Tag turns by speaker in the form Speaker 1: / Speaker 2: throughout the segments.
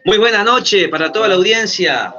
Speaker 1: Muy buena noche para toda la audiencia.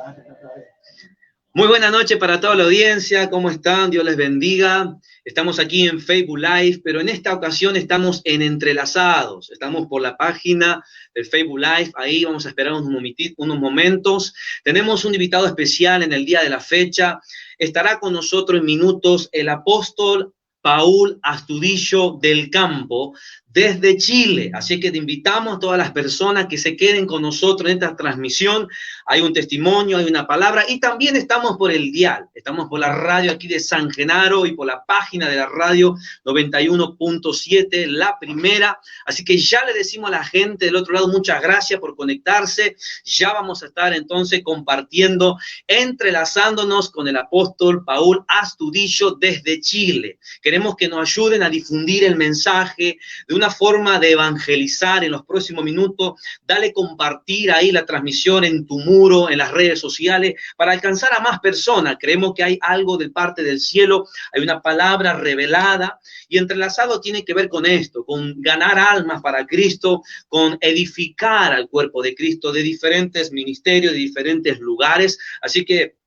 Speaker 1: Muy buena noche para toda la audiencia. ¿Cómo están? Dios les bendiga. Estamos aquí en Facebook Live, pero en esta ocasión estamos en Entrelazados. Estamos por la página del Facebook Live. Ahí vamos a esperar unos momentos. Tenemos un invitado especial en el día de la fecha. Estará con nosotros en minutos el apóstol Paul Astudillo del Campo, desde Chile. Así que te invitamos a todas las personas que se queden con nosotros en esta transmisión. Hay un testimonio, hay una palabra, y también estamos por el dial, estamos por la radio aquí de San Genaro y por la página de la radio 91.7, la primera. Así que ya le decimos a la gente del otro lado, muchas gracias por conectarse. Ya vamos a estar entonces compartiendo, entrelazándonos con el apóstol Paul Astudillo desde Chile. Queremos que nos ayuden a difundir el mensaje de una forma de evangelizar en los próximos minutos. Dale compartir ahí la transmisión en tu muro, en las redes sociales, para alcanzar a más personas. Creemos que hay algo de parte del cielo, hay una palabra revelada, y entrelazado tiene que ver con esto, con ganar almas para Cristo, con edificar al cuerpo de Cristo de diferentes ministerios, de diferentes lugares. Así que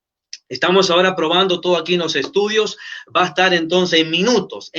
Speaker 1: estamos ahora probando todo aquí en los estudios. Va a estar entonces en minutos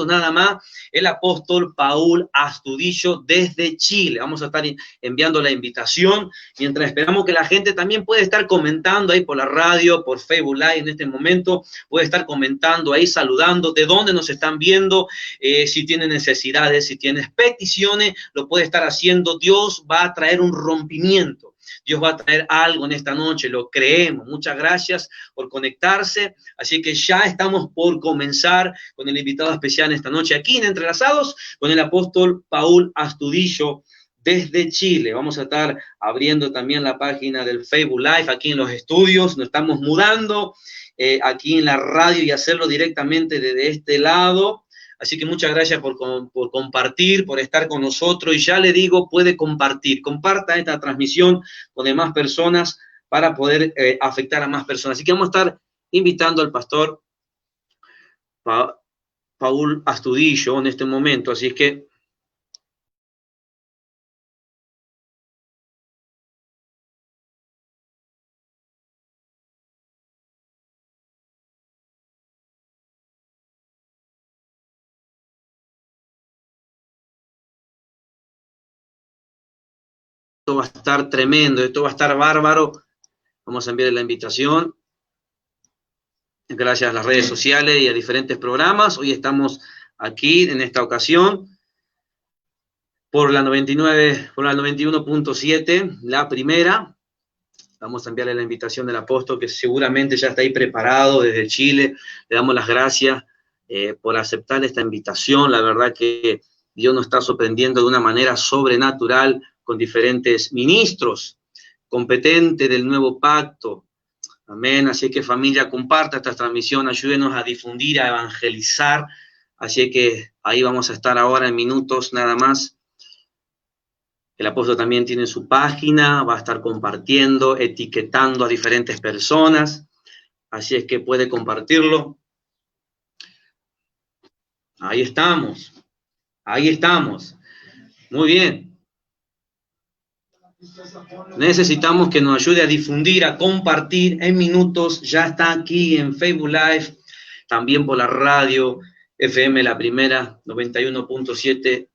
Speaker 1: nada más, el apóstol Paul Astudillo desde Chile. Vamos a estar enviando la invitación, mientras esperamos que la gente también puede estar comentando ahí por la radio, por Facebook Live en este momento. Puede estar comentando ahí, saludando, de dónde nos están viendo, si tienen necesidades, si tienes peticiones, lo puede estar haciendo. Dios va a traer un rompimiento. Dios va a traer algo en esta noche, lo creemos. Muchas gracias por conectarse. Así que ya estamos por comenzar con el invitado especial esta noche aquí en Entrelazados, con el apóstol Paul Astudillo desde Chile. Vamos a estar abriendo también la página del Facebook Live aquí en los estudios. Nos estamos mudando aquí en la radio y hacerlo directamente desde este lado. Así que muchas gracias por compartir, por estar con nosotros. Y ya le digo, puede compartir. Comparta esta transmisión con demás personas para poder afectar a más personas. Así que vamos a estar invitando al pastor Paul Astudillo en este momento. Así es que esto va a estar tremendo, esto va a estar bárbaro. Vamos a enviarle la invitación. Gracias a las redes sociales y a diferentes programas. Hoy estamos aquí en esta ocasión por la 91.7, la primera. Vamos a enviarle la invitación del apóstol, que seguramente ya está ahí preparado desde Chile. Le damos las gracias por aceptar esta invitación. La verdad que Dios nos está sorprendiendo de una manera sobrenatural con diferentes ministros competentes del nuevo pacto. Amén. Así que, familia, comparta esta transmisión, ayúdenos a difundir, a evangelizar. Así que ahí vamos a estar ahora en minutos nada más. El apóstol también tiene su página, va a estar compartiendo, etiquetando a diferentes personas. Así es que puede compartirlo. Ahí estamos. Ahí estamos. Muy bien. Necesitamos que nos ayude a difundir, a compartir en minutos. Ya está aquí en Facebook Live, también por la radio FM, la primera, 91.7,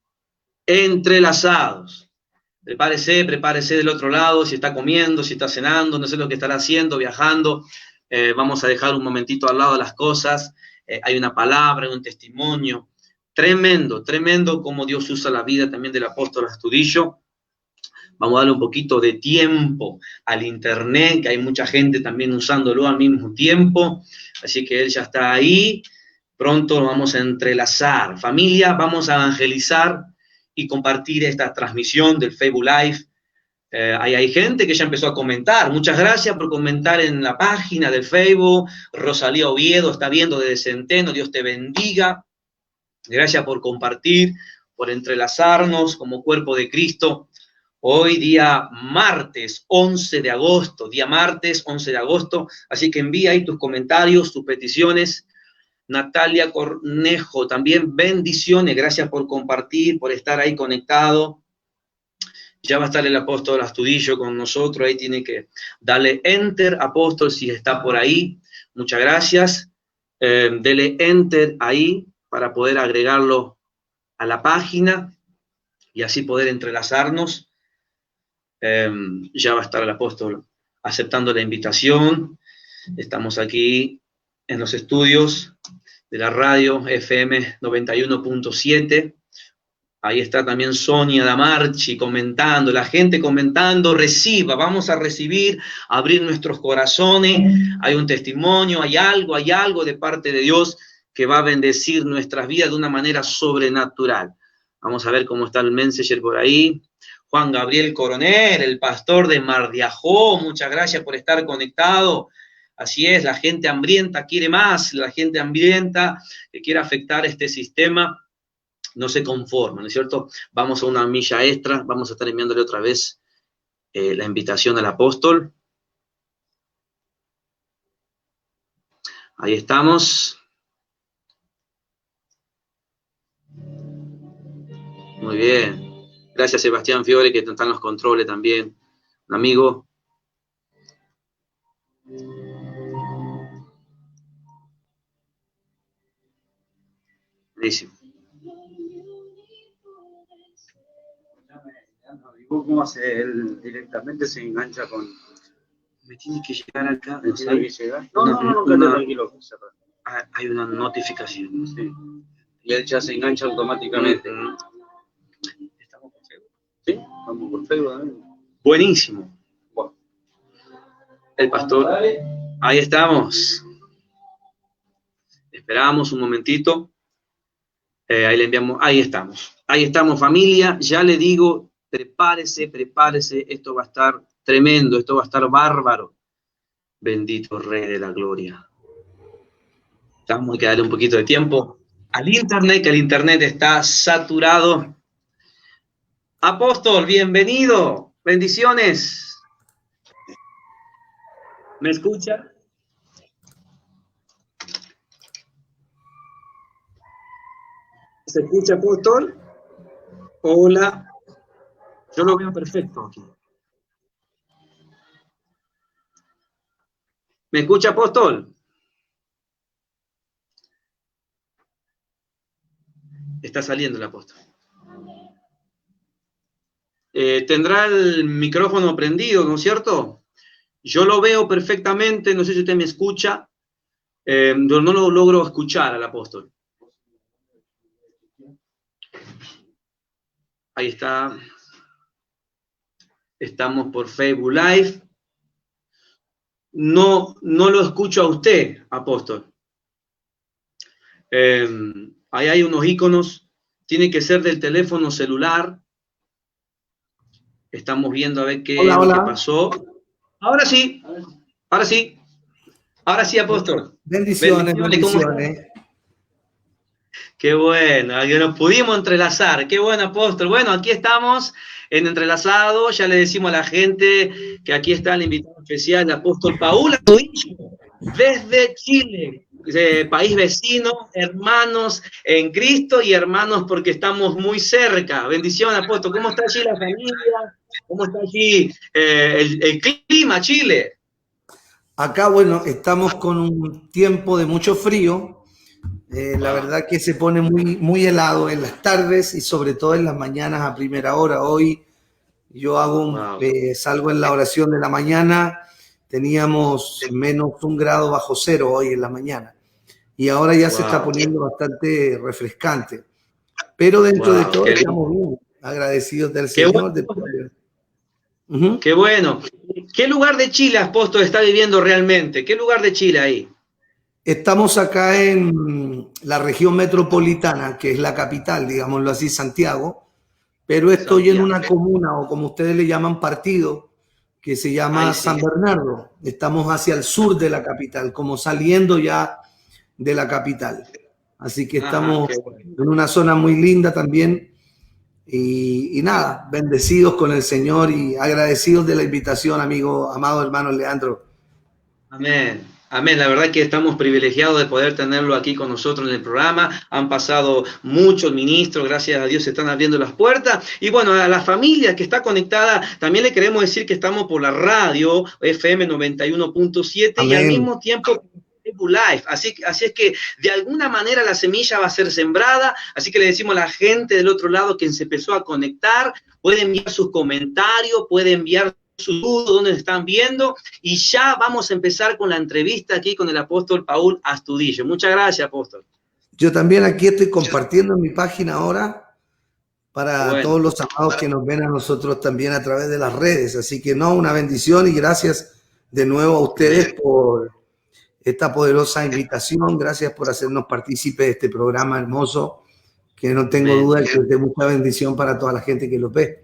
Speaker 1: Entrelazados. Prepárese del otro lado, si está comiendo, si está cenando, no sé lo que estará haciendo, viajando. Vamos a dejar un momentito al lado las cosas. Hay una palabra, hay un testimonio. Tremendo, tremendo cómo Dios usa la vida también del apóstol Astudillo. Vamos a darle un poquito de tiempo al internet, que hay mucha gente también usándolo al mismo tiempo. Así que él ya está ahí. Pronto lo vamos a entrelazar. Familia, vamos a evangelizar y compartir esta transmisión del Facebook Live. Hay gente que ya empezó a comentar. Muchas gracias por comentar en la página del Facebook. Rosalía Oviedo está viendo desde Centeno. Dios te bendiga. Gracias por compartir, por entrelazarnos como cuerpo de Cristo. Hoy día martes 11 de agosto, así que envía ahí tus comentarios, tus peticiones. Natalia Cornejo, también bendiciones, gracias por compartir, por estar ahí conectado. Ya va a estar el apóstol Astudillo con nosotros, ahí tiene que darle enter, apóstol, si está por ahí. Muchas gracias. Dele enter ahí para poder agregarlo a la página y así poder entrelazarnos. Ya va a estar el apóstol aceptando la invitación. Estamos aquí en los estudios de la radio FM 91.7. Ahí está también Sonia Damarchi comentando, la gente comentando, reciba, vamos a recibir, abrir nuestros corazones, hay un testimonio, hay algo de parte de Dios que va a bendecir nuestras vidas de una manera sobrenatural. Vamos a ver cómo está el messenger por ahí. Juan Gabriel Coronel, el pastor de Mar de Ajó, muchas gracias por estar conectado. Así es, la gente hambrienta quiere más, la gente hambrienta que quiere afectar este sistema no se conforma, ¿no es cierto? Vamos a una milla extra, vamos a estar enviándole otra vez la invitación al apóstol. Ahí estamos. Muy bien. Gracias, Sebastián Fiore, que está en los controles también. Un amigo. Buenísimo.
Speaker 2: ¿Cómo hace él directamente? Se engancha con...
Speaker 1: Me tiene que llegar acá.
Speaker 2: ¿Me tiene que llegar? No, tranquilo.
Speaker 1: Hay una notificación.
Speaker 2: Sí. Y él ya se engancha automáticamente.
Speaker 1: ¿Estamos por Facebook?
Speaker 2: Sí, estamos por Facebook también.
Speaker 1: Buenísimo.
Speaker 2: Bueno.
Speaker 1: El pastor. Ahí estamos. Esperamos un momentito. Ahí le enviamos. Ahí estamos. Ahí estamos, familia. Ya le digo, prepárese. Esto va a estar tremendo. Esto va a estar bárbaro. Bendito Rey de la Gloria. Vamos a darle un poquito de tiempo al internet, que el internet está saturado. Apóstol, bienvenido. Bendiciones. ¿Me escucha? ¿Se escucha, apóstol? Hola. Yo lo veo perfecto aquí. ¿Me escucha, apóstol? Está saliendo el apóstol. Tendrá el micrófono prendido, ¿no es cierto? Yo lo veo perfectamente, no sé si usted me escucha. Yo no lo logro escuchar al apóstol. Ahí está. Estamos por Facebook Live. No lo escucho a usted, apóstol. Ahí hay unos iconos. Tiene que ser del teléfono celular. Estamos viendo a ver qué es lo que pasó. Ahora sí, apóstol.
Speaker 3: Bendiciones.
Speaker 1: Qué bueno, que nos pudimos entrelazar. Qué bueno, apóstol. Bueno, aquí estamos en Entrelazado. Ya le decimos a la gente que aquí está el invitado especial, el apóstol Paul Astudillo, desde Chile, país vecino, hermanos en Cristo y hermanos porque estamos muy cerca. Bendición, apóstol. ¿Cómo está allí la familia? ¿Cómo está allí el clima, Chile?
Speaker 3: Acá, bueno, estamos con un tiempo de mucho frío. La verdad que se pone muy helado en las tardes y sobre todo en las mañanas a primera hora. Hoy yo salgo en la oración de la mañana, teníamos menos 1 grado bajo cero hoy en la mañana y ahora ya se está poniendo bastante refrescante. Pero dentro de todo estamos bien, agradecidos del Señor.
Speaker 1: Qué bueno. ¿Qué lugar de Chile, apóstol, está viviendo realmente? ¿Qué lugar de Chile ahí?
Speaker 3: Estamos acá en la región metropolitana, que es la capital, digámoslo así, Santiago, pero estoy en una comuna, o como ustedes le llaman, partido, que se llama San Bernardo. Estamos hacia el sur de la capital, como saliendo ya de la capital. Así que estamos en una zona muy linda también. Y nada, bendecidos con el Señor y agradecidos de la invitación, amigo, amado hermano Leandro.
Speaker 1: Amén. Amén, la verdad que estamos privilegiados de poder tenerlo aquí con nosotros en el programa. Han pasado muchos ministros, gracias a Dios se están abriendo las puertas. Y bueno, a la familia que está conectada, también le queremos decir que estamos por la radio FM 91.7 y al mismo tiempo Live. Así es que de alguna manera la semilla va a ser sembrada, así que le decimos a la gente del otro lado que se empezó a conectar, puede enviar sus comentarios, puede enviar su duda, donde están viendo, y ya vamos a empezar con la entrevista aquí con el apóstol Paul Astudillo. Muchas gracias, apóstol.
Speaker 3: Yo también aquí estoy compartiendo en mi página ahora para todos los amados que nos ven a nosotros también a través de las redes, así que una bendición y gracias de nuevo a ustedes por esta poderosa invitación, gracias por hacernos partícipes de este programa hermoso, que no tengo duda de que es de mucha bendición para toda la gente que lo ve.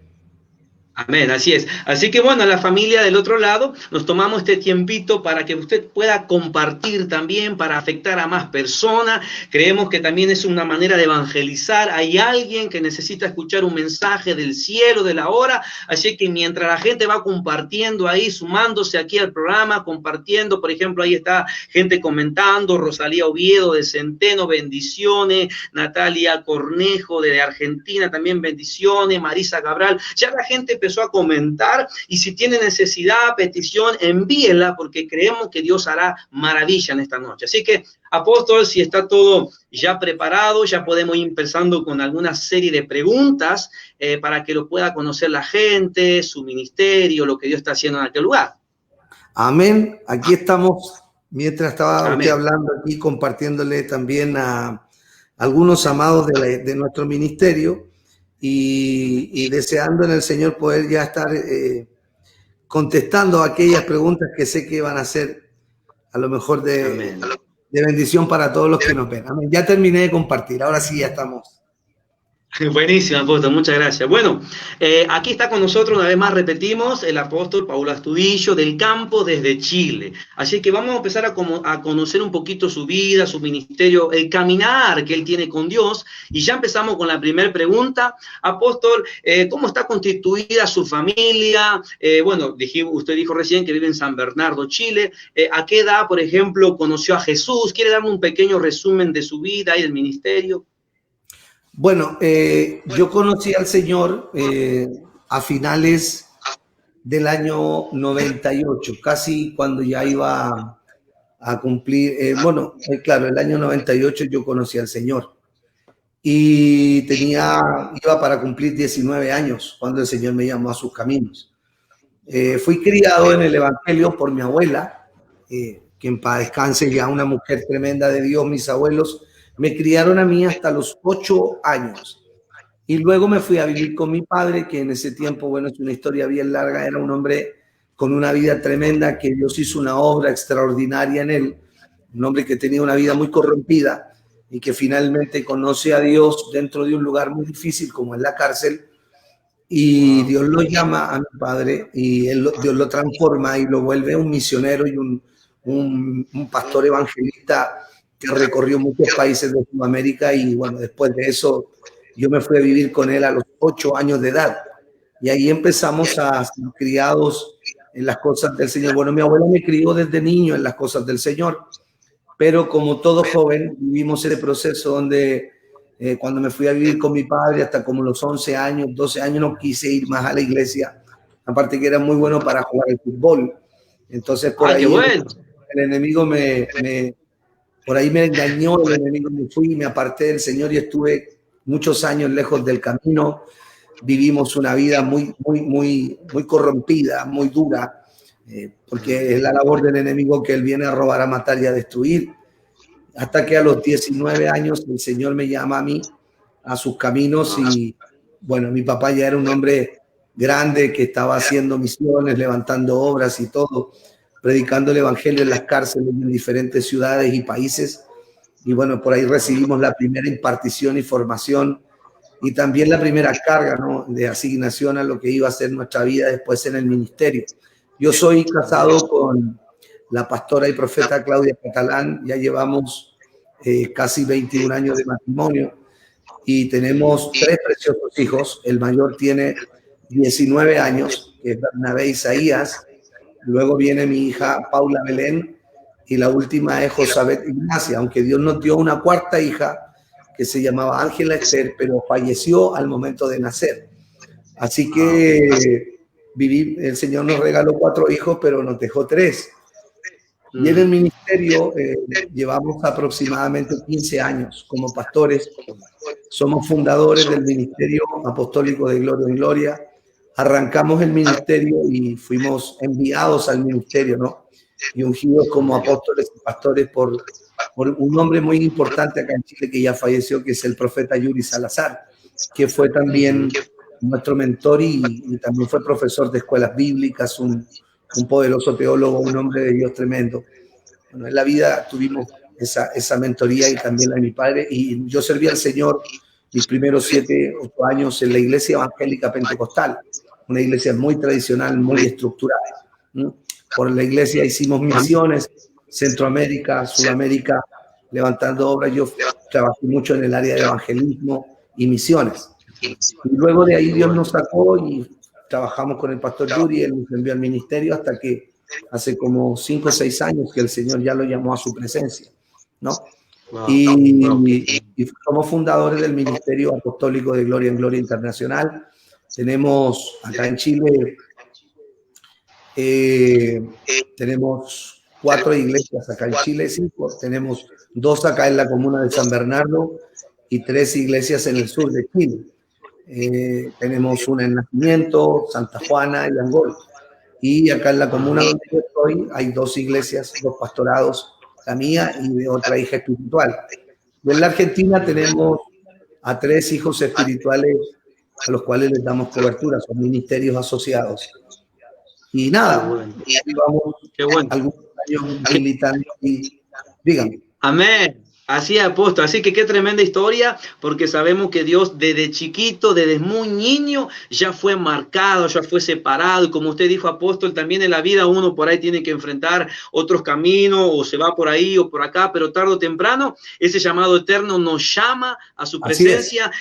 Speaker 1: Amén, así es. Así que bueno, la familia del otro lado, nos tomamos este tiempito para que usted pueda compartir también, para afectar a más personas. Creemos que también es una manera de evangelizar. Hay alguien que necesita escuchar un mensaje del cielo, de la hora. Así que mientras la gente va compartiendo ahí, sumándose aquí al programa, compartiendo, por ejemplo, ahí está gente comentando, Rosalía Oviedo de Centeno, bendiciones, Natalia Cornejo de Argentina, también bendiciones, Marisa Cabral. Ya la gente empezó a comentar, y si tiene necesidad, petición, envíenla, porque creemos que Dios hará maravilla en esta noche. Así que, apóstol, si está todo ya preparado, ya podemos ir empezando con alguna serie de preguntas para que lo pueda conocer la gente, su ministerio, lo que Dios está haciendo en aquel lugar.
Speaker 3: Amén. Aquí estamos, mientras estaba usted hablando aquí, compartiéndole también a algunos amados de nuestro ministerio, y deseando en el Señor poder ya estar contestando aquellas preguntas que sé que van a ser a lo mejor de bendición para todos los que nos ven. Amén. Ya terminé de compartir, ahora sí ya estamos.
Speaker 1: Buenísimo, apóstol, muchas gracias. Bueno, aquí está con nosotros, una vez más repetimos, el apóstol Paul Astudillo del campo desde Chile. Así que vamos a empezar a conocer un poquito su vida, su ministerio, el caminar que él tiene con Dios. Y ya empezamos con la primera pregunta. Apóstol, ¿cómo está constituida su familia? Bueno, usted dijo recién que vive en San Bernardo, Chile. ¿A qué edad, por ejemplo, conoció a Jesús? ¿Quiere darme un pequeño resumen de su vida y del ministerio?
Speaker 3: Bueno, yo conocí al Señor a finales del año 98, casi cuando ya iba a cumplir, claro, el año 98 yo conocí al Señor y iba para cumplir 19 años cuando el Señor me llamó a sus caminos. Fui criado en el Evangelio por mi abuela, que en paz descanse, ya una mujer tremenda de Dios. Mis abuelos me criaron a mí hasta los 8 años. Y luego me fui a vivir con mi padre, que en ese tiempo, bueno, es una historia bien larga, era un hombre con una vida tremenda, que Dios hizo una obra extraordinaria en él. Un hombre que tenía una vida muy corrompida y que finalmente conoce a Dios dentro de un lugar muy difícil como es la cárcel. Y Dios lo llama a mi padre y Dios lo transforma y lo vuelve un misionero y un pastor evangelista que recorrió muchos países de Sudamérica. Y bueno, después de eso yo me fui a vivir con él a los 8 años de edad y ahí empezamos a ser criados en las cosas del Señor. Bueno, mi abuela me crió desde niño en las cosas del Señor, pero como todo joven vivimos ese proceso donde cuando me fui a vivir con mi padre hasta como los 11 años, 12 años no quise ir más a la iglesia, aparte que era muy bueno para jugar el fútbol. Entonces por ahí el enemigo por ahí me engañó, el enemigo, me fui y me aparté del Señor y estuve muchos años lejos del camino. Vivimos una vida muy corrompida, muy dura, porque es la labor del enemigo que él viene a robar, a matar y a destruir. Hasta que a los 19 años el Señor me llama a mí a sus caminos y bueno, mi papá ya era un hombre grande que estaba haciendo misiones, levantando obras y todo, predicando el evangelio en las cárceles en diferentes ciudades y países. Y bueno, por ahí recibimos la primera impartición y formación y también la primera carga, ¿no?, de asignación a lo que iba a ser nuestra vida después en el ministerio. Yo soy casado con la pastora y profeta Claudia Catalán, ya llevamos casi 21 años de matrimonio y tenemos 3 preciosos hijos. El mayor tiene 19 años, que es Bernabé Isaías. Luego viene mi hija Paula Belén, y la última es Josabet Ignacia, aunque Dios nos dio una cuarta hija que se llamaba Ángela Esther, pero falleció al momento de nacer. Así que el Señor nos regaló 4 hijos, pero nos dejó 3. Y en el ministerio llevamos aproximadamente 15 años como pastores. Somos fundadores del Ministerio Apostólico de Gloria en Gloria. Arrancamos el ministerio y fuimos enviados al ministerio, ¿no? Y ungidos como apóstoles y pastores por un hombre muy importante acá en Chile que ya falleció, que es el profeta Yuri Salazar, que fue también nuestro mentor y también fue profesor de escuelas bíblicas, un poderoso teólogo, un hombre de Dios tremendo. Bueno, en la vida tuvimos esa mentoría y también la de mi padre, y yo serví al Señor mis primeros 7, 8 años en la iglesia evangélica pentecostal, una iglesia muy tradicional, muy estructurada. Por la iglesia hicimos misiones, Centroamérica, Sudamérica, levantando obras. Yo trabajé mucho en el área de evangelismo y misiones. Y luego de ahí Dios nos sacó y trabajamos con el pastor Yuri, él nos envió al ministerio hasta que hace como 5 o 6 años que el Señor ya lo llamó a su presencia, ¿no? Y somos fundadores del Ministerio Apostólico de Gloria en Gloria Internacional. Tenemos acá en Chile, tenemos 4 iglesias acá en Chile, 5. Tenemos 2 acá en la comuna de San Bernardo y 3 iglesias en el sur de Chile. Tenemos una en Nacimiento, Santa Juana y Angol. Y acá en la comuna donde yo estoy hay 2 iglesias, 2 pastorados, la mía y de otra hija espiritual. Y en la Argentina tenemos a 3 hijos espirituales a los cuales les damos cobertura, son ministerios asociados. Y nada, llevamos algunos años militando y díganme.
Speaker 1: Amén. Así es, apóstol. Así que qué tremenda historia, porque sabemos que Dios desde chiquito, desde muy niño, ya fue marcado, ya fue separado. Y como usted dijo, apóstol, también en la vida uno por ahí tiene que enfrentar otros caminos, o se va por ahí o por acá, pero tarde o temprano ese llamado eterno nos llama a su presencia.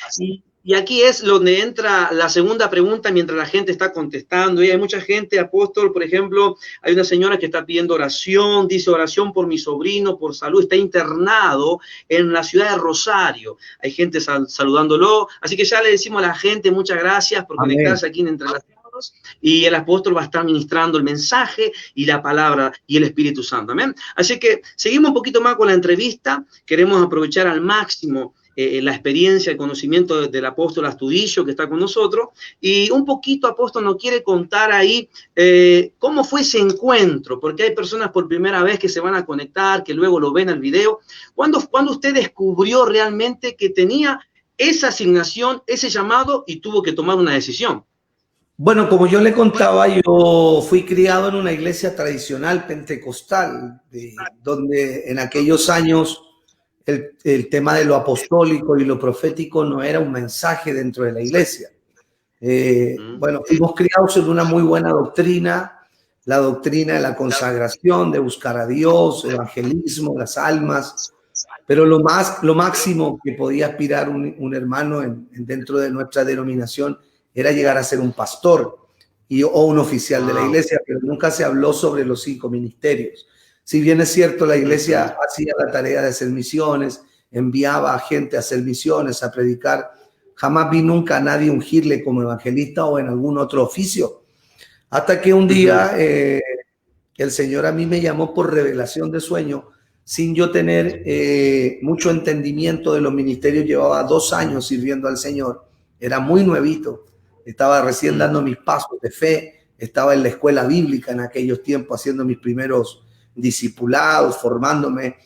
Speaker 1: Y aquí es donde entra la segunda pregunta mientras la gente está contestando. Y hay mucha gente, apóstol, por ejemplo, hay una señora que está pidiendo oración, dice oración por mi sobrino, por salud, está internado en la ciudad de Rosario. Hay gente saludándolo, así que ya le decimos a la gente muchas gracias por conectarse aquí en Entre las Manos, y el apóstol va a estar ministrando el mensaje y la palabra y el Espíritu Santo. Amén. Así que seguimos un poquito más con la entrevista, queremos aprovechar al máximo la experiencia, el conocimiento del apóstol Astudillo que está con nosotros, y un poquito, apóstol, nos quiere contar ahí cómo fue ese encuentro, porque hay personas por primera vez que se van a conectar, que luego lo ven al video. ¿Cuándo usted descubrió realmente que tenía esa asignación, ese llamado, y tuvo que tomar una decisión?
Speaker 3: Bueno, como yo le contaba, yo fui criado en una iglesia tradicional pentecostal, donde en aquellos años el tema de lo apostólico y lo profético no era un mensaje dentro de la iglesia. Bueno, fuimos criados en una muy buena doctrina, la doctrina de la consagración, de buscar a Dios, evangelismo, las almas, pero lo máximo que podía aspirar un hermano dentro de nuestra denominación era llegar a ser un pastor o un oficial de la iglesia, pero nunca se habló sobre los 5 ministerios. Si bien es cierto, la iglesia hacía la tarea de hacer misiones, enviaba a gente a hacer misiones, a predicar, jamás vi nunca a nadie ungirle como evangelista o en algún otro oficio. Hasta que un día el Señor a mí me llamó por revelación de sueño, sin yo tener mucho entendimiento de los ministerios. Llevaba 2 años sirviendo al Señor, era muy nuevito, estaba recién dando mis pasos de fe, estaba en la escuela bíblica en aquellos tiempos haciendo mis primeros discipulados, formándome,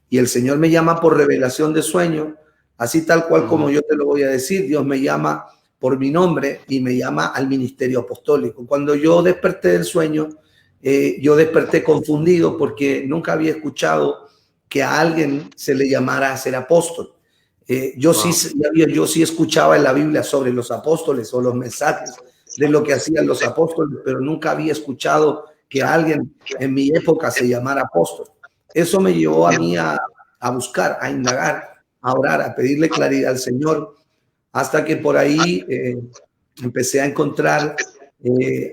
Speaker 3: y el Señor me llama por revelación de sueño, así tal cual como yo te lo voy a decir. Dios me llama por mi nombre y me llama al ministerio apostólico. Cuando yo desperté del sueño, yo desperté confundido porque nunca había escuchado que a alguien se le llamara a ser apóstol. Yo sí escuchaba en la Biblia sobre los apóstoles o los mensajes de lo que hacían los apóstoles, pero nunca había escuchado que alguien en mi época se llamara apóstol. Eso me llevó a mí a buscar, a indagar, a orar, a pedirle claridad al Señor, hasta que por ahí empecé a encontrar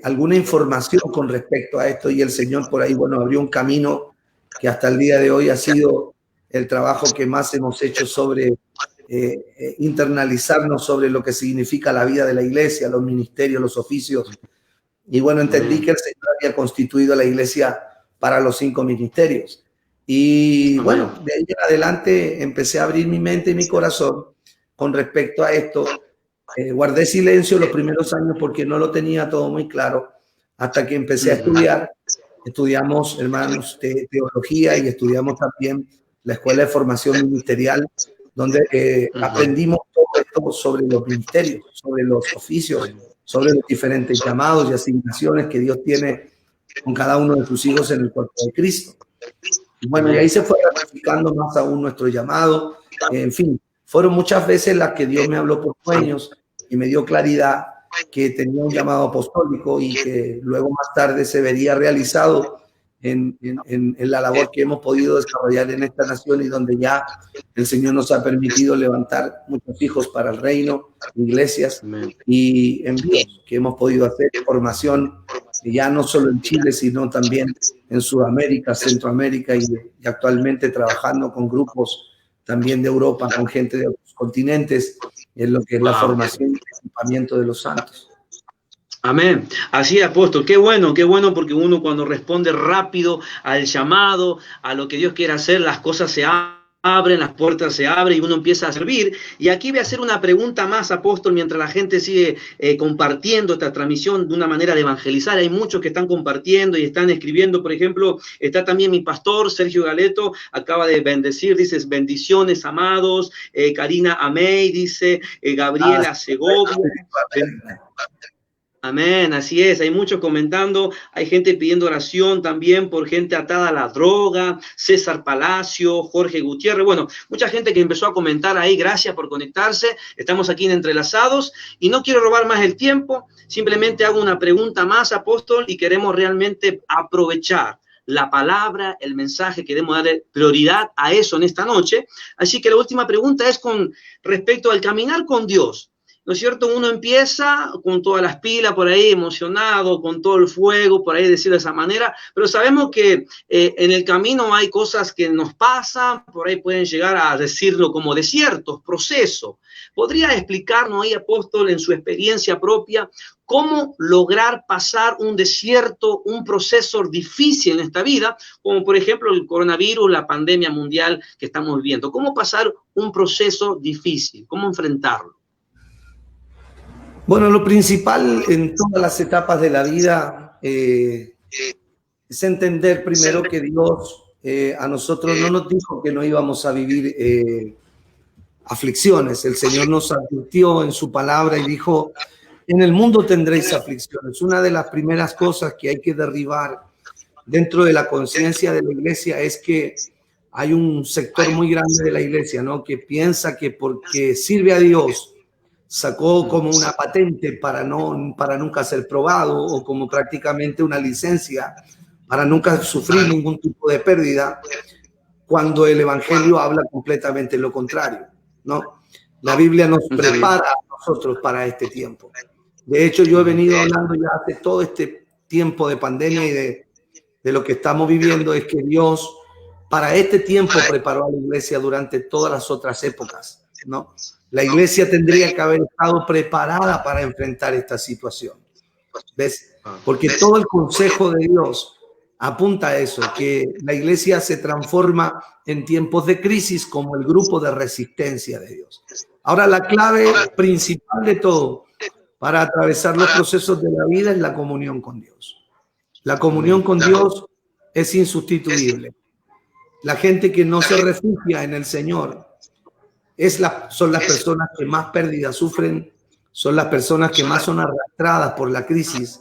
Speaker 3: alguna información con respecto a esto, y el Señor por ahí, bueno, abrió un camino que hasta el día de hoy ha sido el trabajo que más hemos hecho sobre internalizarnos sobre lo que significa la vida de la iglesia, los ministerios, los oficios. Y bueno, entendí que el Señor había constituido la iglesia para los 5 ministerios. Y bueno, de ahí en adelante empecé a abrir mi mente y mi corazón con respecto a esto. Guardé silencio los primeros años porque no lo tenía todo muy claro, hasta que empecé a estudiar. Estudiamos, hermanos, teología y estudiamos también la Escuela de Formación Ministerial, donde aprendimos todo esto sobre los ministerios, sobre los oficios, sobre los diferentes llamados y asignaciones que Dios tiene con cada uno de sus hijos en el cuerpo de Cristo. Y bueno, y ahí se fue ratificando más aún nuestro llamado. En fin, fueron muchas veces las que Dios me habló por sueños y me dio claridad que tenía un llamado apostólico y que luego más tarde se vería realizado en la labor que hemos podido desarrollar en esta nación y donde ya el Señor nos ha permitido levantar muchos hijos para el reino, iglesias y envíos que hemos podido hacer, formación ya no solo en Chile, sino también en Sudamérica, Centroamérica y actualmente trabajando con grupos también de Europa, con gente de otros continentes, en lo que es la formación y el equipamiento de los santos.
Speaker 1: Amén. Así es, apóstol. Qué bueno, porque uno cuando responde rápido al llamado, a lo que Dios quiere hacer, las cosas se abren, las puertas se abren y uno empieza a servir. Y aquí voy a hacer una pregunta más, apóstol, mientras la gente sigue compartiendo esta transmisión de una manera de evangelizar. Hay muchos que están compartiendo y están escribiendo. Por ejemplo, está también mi pastor, Sergio Galeto, acaba de bendecir, dice, bendiciones, amados. Karina Amey, dice, Gabriela Segovia. Amén, así es, hay muchos comentando, hay gente pidiendo oración también por gente atada a la droga, César Palacio, Jorge Gutiérrez, bueno, mucha gente que empezó a comentar ahí, gracias por conectarse, estamos aquí en Entrelazados y no quiero robar más el tiempo, simplemente hago una pregunta más, apóstol, y queremos realmente aprovechar la palabra, el mensaje, queremos darle prioridad a eso en esta noche, así que la última pregunta es con respecto al caminar con Dios. ¿No es cierto? Uno empieza con todas las pilas por ahí, emocionado, con todo el fuego, por ahí decirlo de esa manera, pero sabemos que en el camino hay cosas que nos pasan, por ahí pueden llegar a decirlo como desiertos, procesos. ¿Podría explicarnos ahí, apóstol, en su experiencia propia, cómo lograr pasar un desierto, un proceso difícil en esta vida, como por ejemplo el coronavirus, la pandemia mundial que estamos viviendo? ¿Cómo pasar un proceso difícil? ¿Cómo enfrentarlo?
Speaker 3: Bueno, lo principal en todas las etapas de la vida es entender primero que Dios a nosotros no nos dijo que no íbamos a vivir aflicciones. El Señor nos advirtió en su palabra y dijo, en el mundo tendréis aflicciones. Una de las primeras cosas que hay que derribar dentro de la conciencia de la iglesia es que hay un sector muy grande de la iglesia, ¿no? Que piensa que porque sirve a Dios, sacó como una patente para nunca ser probado o como prácticamente una licencia para nunca sufrir ningún tipo de pérdida, cuando el Evangelio habla completamente lo contrario, ¿no? La Biblia nos prepara a nosotros para este tiempo. De hecho, yo he venido hablando ya hace todo este tiempo de pandemia y de lo que estamos viviendo, es que Dios para este tiempo preparó a la iglesia durante todas las otras épocas, ¿no? La iglesia tendría que haber estado preparada para enfrentar esta situación. ¿Ves? Porque todo el consejo de Dios apunta a eso, que la iglesia se transforma en tiempos de crisis como el grupo de resistencia de Dios. Ahora, la clave principal de todo para atravesar los procesos de la vida es la comunión con Dios. La comunión con Dios es insustituible. La gente que no se refugia en el Señor son las personas que más pérdidas sufren, son las personas que más son arrastradas por la crisis,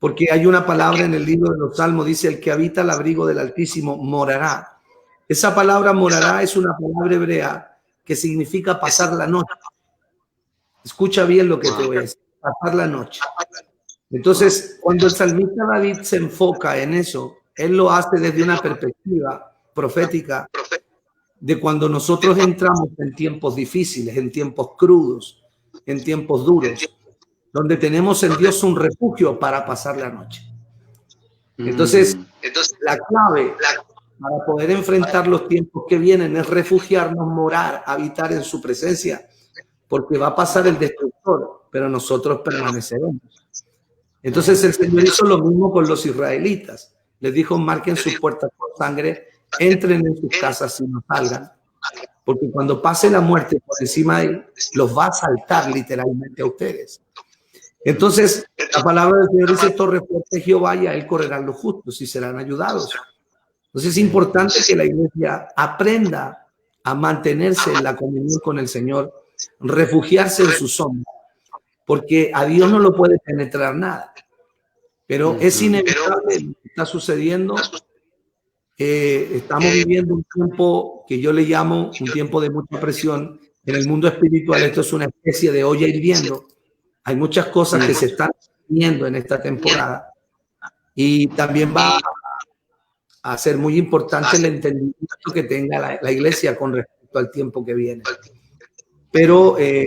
Speaker 3: porque hay una palabra en el libro de los Salmos, dice, el que habita al abrigo del Altísimo morará. Esa palabra morará es una palabra hebrea que significa pasar la noche. Escucha bien lo que te voy a decir, pasar la noche. Entonces, cuando el salmista David se enfoca en eso, él lo hace desde una perspectiva profética de cuando nosotros entramos en tiempos difíciles, en tiempos crudos, en tiempos duros, donde tenemos en Dios un refugio para pasar la noche. Entonces la clave para poder enfrentar los tiempos que vienen es refugiarnos, morar, habitar en su presencia, porque va a pasar el destructor, pero nosotros permaneceremos. Entonces el Señor hizo lo mismo con los israelitas. Les dijo, marquen sus puertas con sangre, entren en sus casas y no salgan, porque cuando pase la muerte por encima de él, los va a saltar literalmente a ustedes. Entonces, la palabra del Señor dice, torre fuerte Jehová, y a él correrán los justos y serán ayudados. Entonces es importante que la iglesia aprenda a mantenerse en la comunión con el Señor, refugiarse en su sombra, porque a Dios no lo puede penetrar nada. Pero es inevitable lo que está sucediendo. Estamos viviendo un tiempo que yo le llamo un tiempo de mucha presión. En el mundo espiritual esto es una especie de olla hirviendo. Hay muchas cosas que se están viendo en esta temporada. Y también va a ser muy importante el entendimiento que tenga la iglesia con respecto al tiempo que viene. Pero el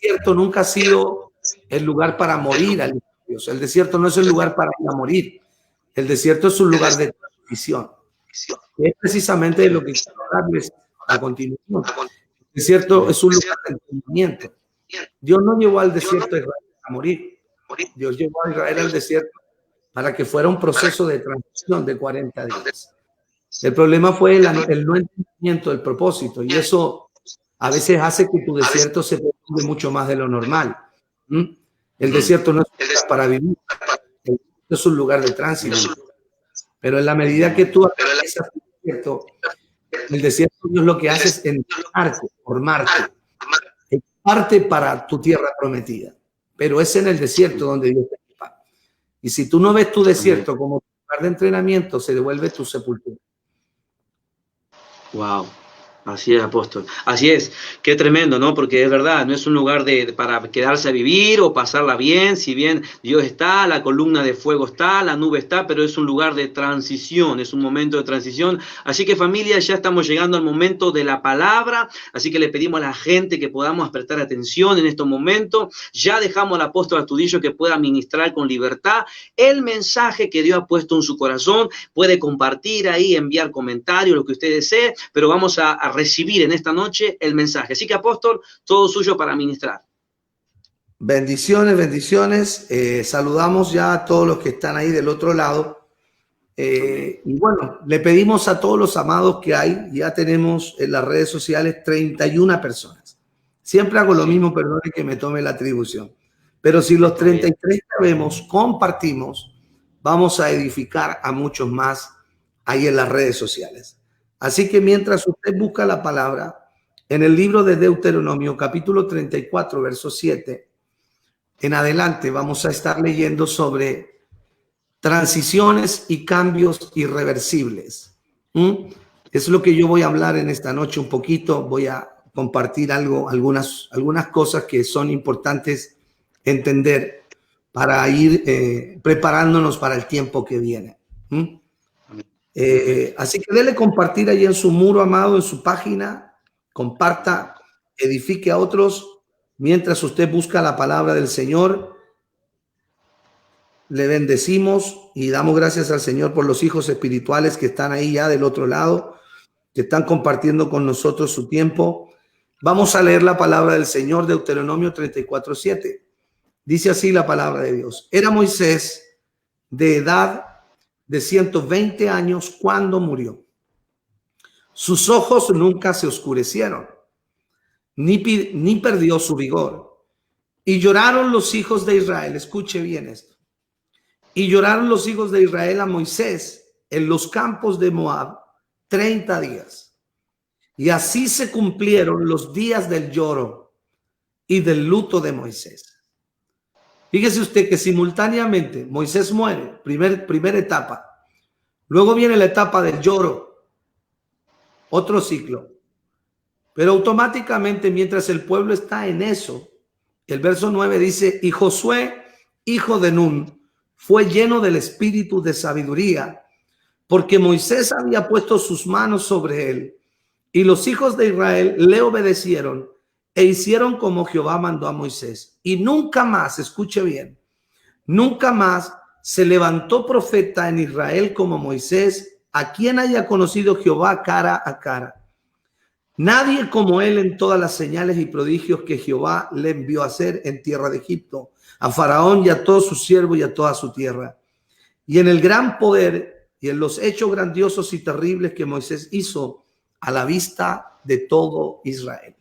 Speaker 3: desierto nunca ha sido el lugar para morir. El desierto no es el lugar para ir a morir. El desierto es un lugar de transición. Es precisamente de lo que quiero darles a continuación. El desierto es un lugar de entendimiento. Dios no llevó al desierto a Israel a morir. Dios llevó a Israel al desierto para que fuera un proceso de transición de 40 días. El problema fue el no entendimiento del propósito, y eso a veces hace que tu desierto se prolongue mucho más de lo normal. El desierto no es un lugar para vivir, el desierto es un lugar de tránsito. Pero en la medida que tú atravesas el desierto Dios lo que hace es entrenarte, formarte, parte para tu tierra prometida. Pero es en el desierto donde Dios te equipa. Y si tú no ves tu desierto como lugar de entrenamiento, se devuelve tu sepultura.
Speaker 1: Wow. Así es, apóstol. Así es. Qué tremendo, ¿no? Porque es verdad, no es un lugar para quedarse a vivir o pasarla bien. Si bien Dios está, la columna de fuego está, la nube está, pero es un lugar de transición, es un momento de transición. Así que, familia, ya estamos llegando al momento de la palabra. Así que le pedimos a la gente que podamos prestar atención en estos momentos. Ya dejamos al apóstol Astudillo que pueda ministrar con libertad el mensaje que Dios ha puesto en su corazón. Puede compartir ahí, enviar comentarios, lo que usted desee, pero vamos a recibir en esta noche el mensaje. Así que, apóstol, todo suyo para ministrar.
Speaker 3: Bendiciones, bendiciones. Saludamos ya a todos los que están ahí del otro lado. Y bueno, le pedimos a todos los amados que hay, ya tenemos en las redes sociales 31 personas. Siempre hago lo mismo, perdón que me tome la atribución. Pero si los 33 que vemos compartimos, vamos a edificar a muchos más ahí en las redes sociales. Así que mientras usted busca la palabra, en el libro de Deuteronomio, capítulo 34, verso 7, en adelante vamos a estar leyendo sobre transiciones y cambios irreversibles. Es lo que yo voy a hablar en esta noche un poquito. Voy a compartir algunas cosas que son importantes entender para ir preparándonos para el tiempo que viene. Así que dele compartir ahí en su muro, amado, en su página. Comparta, edifique a otros mientras usted busca la palabra del Señor. Le bendecimos y damos gracias al Señor por los hijos espirituales que están ahí ya del otro lado, que están compartiendo con nosotros su tiempo. Vamos a leer la palabra del Señor, Deuteronomio 34:7. Dice así la palabra de Dios. Era Moisés de edad de 120 años cuando murió. Sus ojos nunca se oscurecieron, ni perdió su vigor. Y lloraron los hijos de Israel, escuche bien esto, y lloraron los hijos de Israel a Moisés en los campos de Moab 30 días. Y así se cumplieron los días del lloro y del luto de Moisés. Fíjese usted que simultáneamente Moisés muere, primera etapa. Luego viene la etapa del lloro, otro ciclo. Pero automáticamente, mientras el pueblo está en eso, el verso 9 dice, y Josué, hijo de Nun, fue lleno del espíritu de sabiduría, porque Moisés había puesto sus manos sobre él, y los hijos de Israel le obedecieron e hicieron como Jehová mandó a Moisés. Y nunca más, escuche bien, nunca más se levantó profeta en Israel como Moisés a quien haya conocido Jehová cara a cara. Nadie como él en todas las señales y prodigios que Jehová le envió a hacer en tierra de Egipto, a Faraón y a todos sus siervos y a toda su tierra. Y en el gran poder y en los hechos grandiosos y terribles que Moisés hizo a la vista de todo Israel.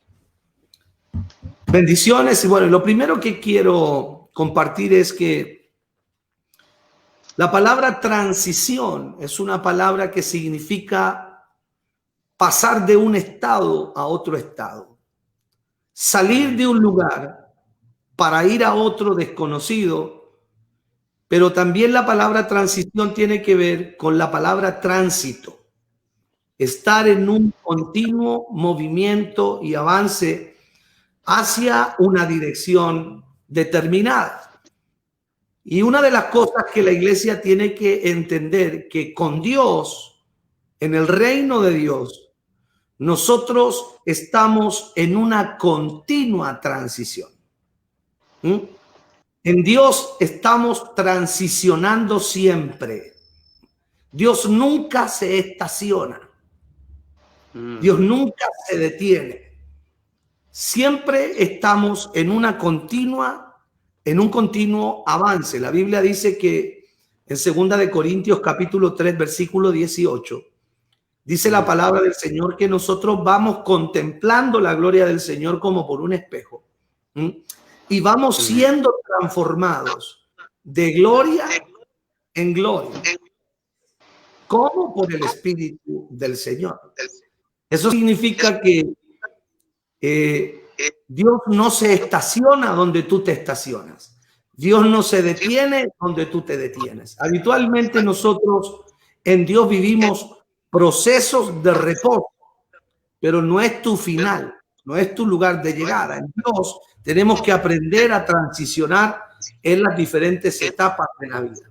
Speaker 3: Bendiciones. Y bueno, lo primero que quiero compartir es que la palabra transición es una palabra que significa pasar de un estado a otro estado, salir de un lugar para ir a otro desconocido, pero también la palabra transición tiene que ver con la palabra tránsito, estar en un continuo movimiento y avance hacia una dirección determinada. Y una de las cosas que la iglesia tiene que entender, que con Dios, en el reino de Dios, nosotros estamos en una continua transición. En Dios estamos transicionando siempre. Dios nunca se estaciona. Dios nunca se detiene. Siempre estamos en un continuo avance. La Biblia dice que en 2 de Corintios capítulo 3 versículo 18 dice la palabra del Señor que nosotros vamos contemplando la gloria del Señor como por un espejo. Y vamos siendo transformados de gloria en gloria, como por el Espíritu del Señor. Eso significa que Dios no se estaciona donde tú te estacionas. Dios no se detiene donde tú te detienes. Habitualmente nosotros en Dios vivimos procesos de reposo, pero no es tu final, no es tu lugar de llegada. En Dios tenemos que aprender a transicionar en las diferentes etapas de la vida.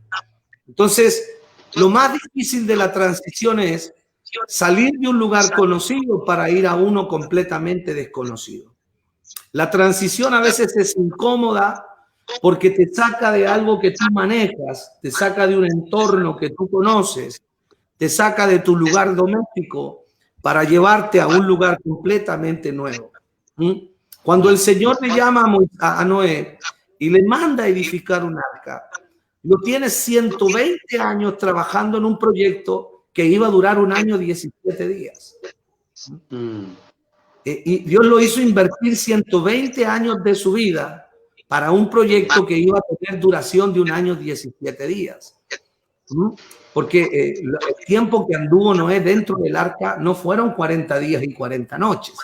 Speaker 3: Entonces, lo más difícil de la transición es salir de un lugar conocido para ir a uno completamente desconocido. La transición a veces es incómoda porque te saca de algo que tú manejas, te saca de un entorno que tú conoces, te saca de tu lugar doméstico para llevarte a un lugar completamente nuevo. Cuando el Señor le llama a Noé y le manda a edificar un arca, lo tiene 120 años trabajando en un proyecto que iba a durar 1 año 17 días. Y Dios lo hizo invertir 120 años de su vida para un proyecto que iba a tener duración de 1 año 17 días. Porque el tiempo que anduvo Noé dentro del arca no fueron 40 días y 40 noches.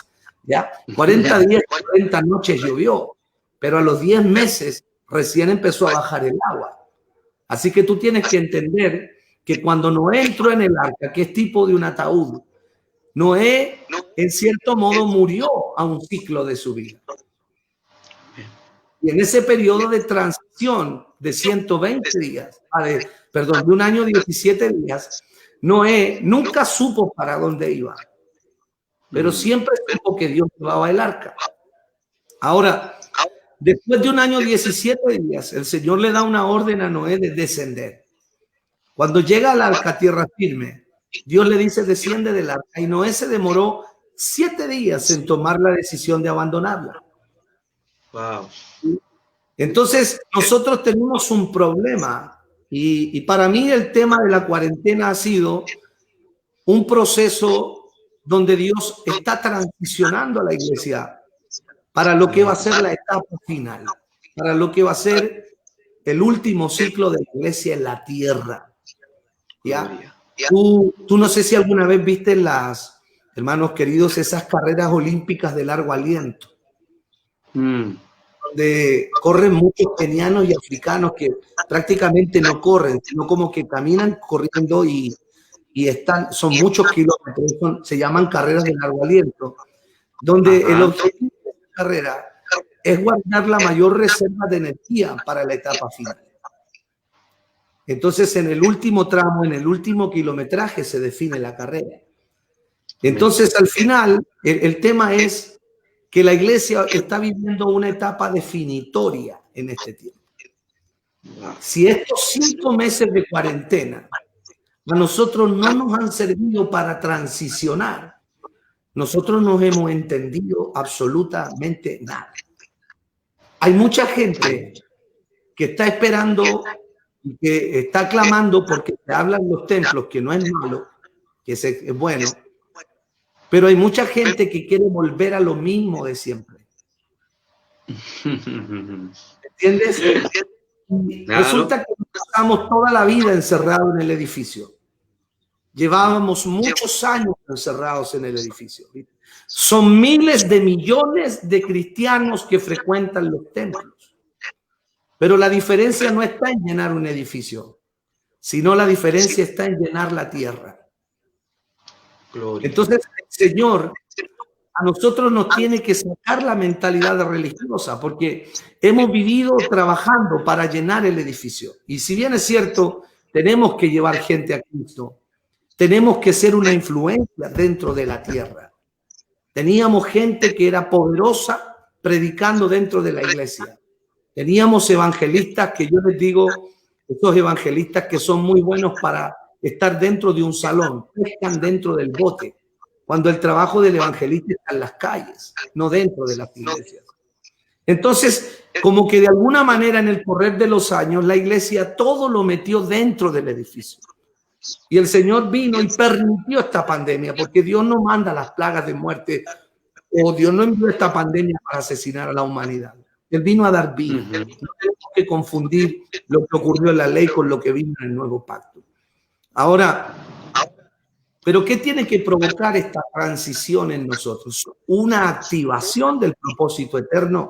Speaker 3: ¿Ya? 40 días y 40 noches llovió, pero a los 10 meses recién empezó a bajar el agua. Así que tú tienes que entender que cuando Noé entró en el arca, que es tipo de un ataúd, Noé en cierto modo murió a un ciclo de su vida. Y en ese periodo de transición de 120 días, de 1 año 17 días, Noé nunca supo para dónde iba, pero siempre supo que Dios llevaba el arca. Ahora, después de 1 año 17 días, el Señor le da una orden a Noé de descender. Cuando llega al arca, tierra firme, Dios le dice, desciende del arca. Y Noé se demoró 7 días en tomar la decisión de abandonarla.
Speaker 1: Wow.
Speaker 3: Entonces, nosotros tenemos un problema. Y para mí el tema de la cuarentena ha sido un proceso donde Dios está transicionando a la iglesia para lo que va a ser la etapa final, para lo que va a ser el último ciclo de la iglesia en la tierra. ¿Ya? Tú no sé si alguna vez viste hermanos queridos, esas carreras olímpicas de largo aliento, donde corren muchos kenianos y africanos que prácticamente no corren, sino como que caminan corriendo y son muchos kilómetros, se llaman carreras de largo aliento, donde el objetivo de la carrera es guardar la mayor reserva de energía para la etapa final. Entonces, en el último tramo, en el último kilometraje se define la carrera. Entonces, al final, el tema es que la iglesia está viviendo una etapa definitoria en este tiempo. Si estos 5 meses de cuarentena a nosotros no nos han servido para transicionar. Nosotros no hemos entendido absolutamente nada. Hay mucha gente que está esperando y que está clamando porque se hablan los templos, que no es malo, que es bueno, pero hay mucha gente que quiere volver a lo mismo de siempre. ¿Entiendes? Claro. Resulta que pasamos toda la vida encerrados en el edificio. Llevábamos muchos años encerrados en el edificio. Son miles de millones de cristianos que frecuentan los templos. Pero la diferencia no está en llenar un edificio, sino la diferencia está en llenar la tierra. Gloria. Entonces, el Señor a nosotros nos tiene que sacar la mentalidad religiosa, porque hemos vivido trabajando para llenar el edificio. Y si bien es cierto, tenemos que llevar gente a Cristo, tenemos que ser una influencia dentro de la tierra. Teníamos gente que era poderosa predicando dentro de la iglesia. Teníamos evangelistas que yo les digo, estos evangelistas que son muy buenos para estar dentro de un salón, están dentro del bote, cuando el trabajo del evangelista está en las calles, no dentro de las iglesias. Entonces, como que de alguna manera en el correr de los años, la iglesia todo lo metió dentro del edificio. Y el Señor vino y permitió esta pandemia, porque Dios no manda las plagas de muerte, o Dios no envió esta pandemia para asesinar a la humanidad. Él vino a dar vida. No tenemos que confundir lo que ocurrió en la ley con lo que vino en el nuevo pacto. Ahora, ¿pero qué tiene que provocar esta transición en nosotros? Una activación del propósito eterno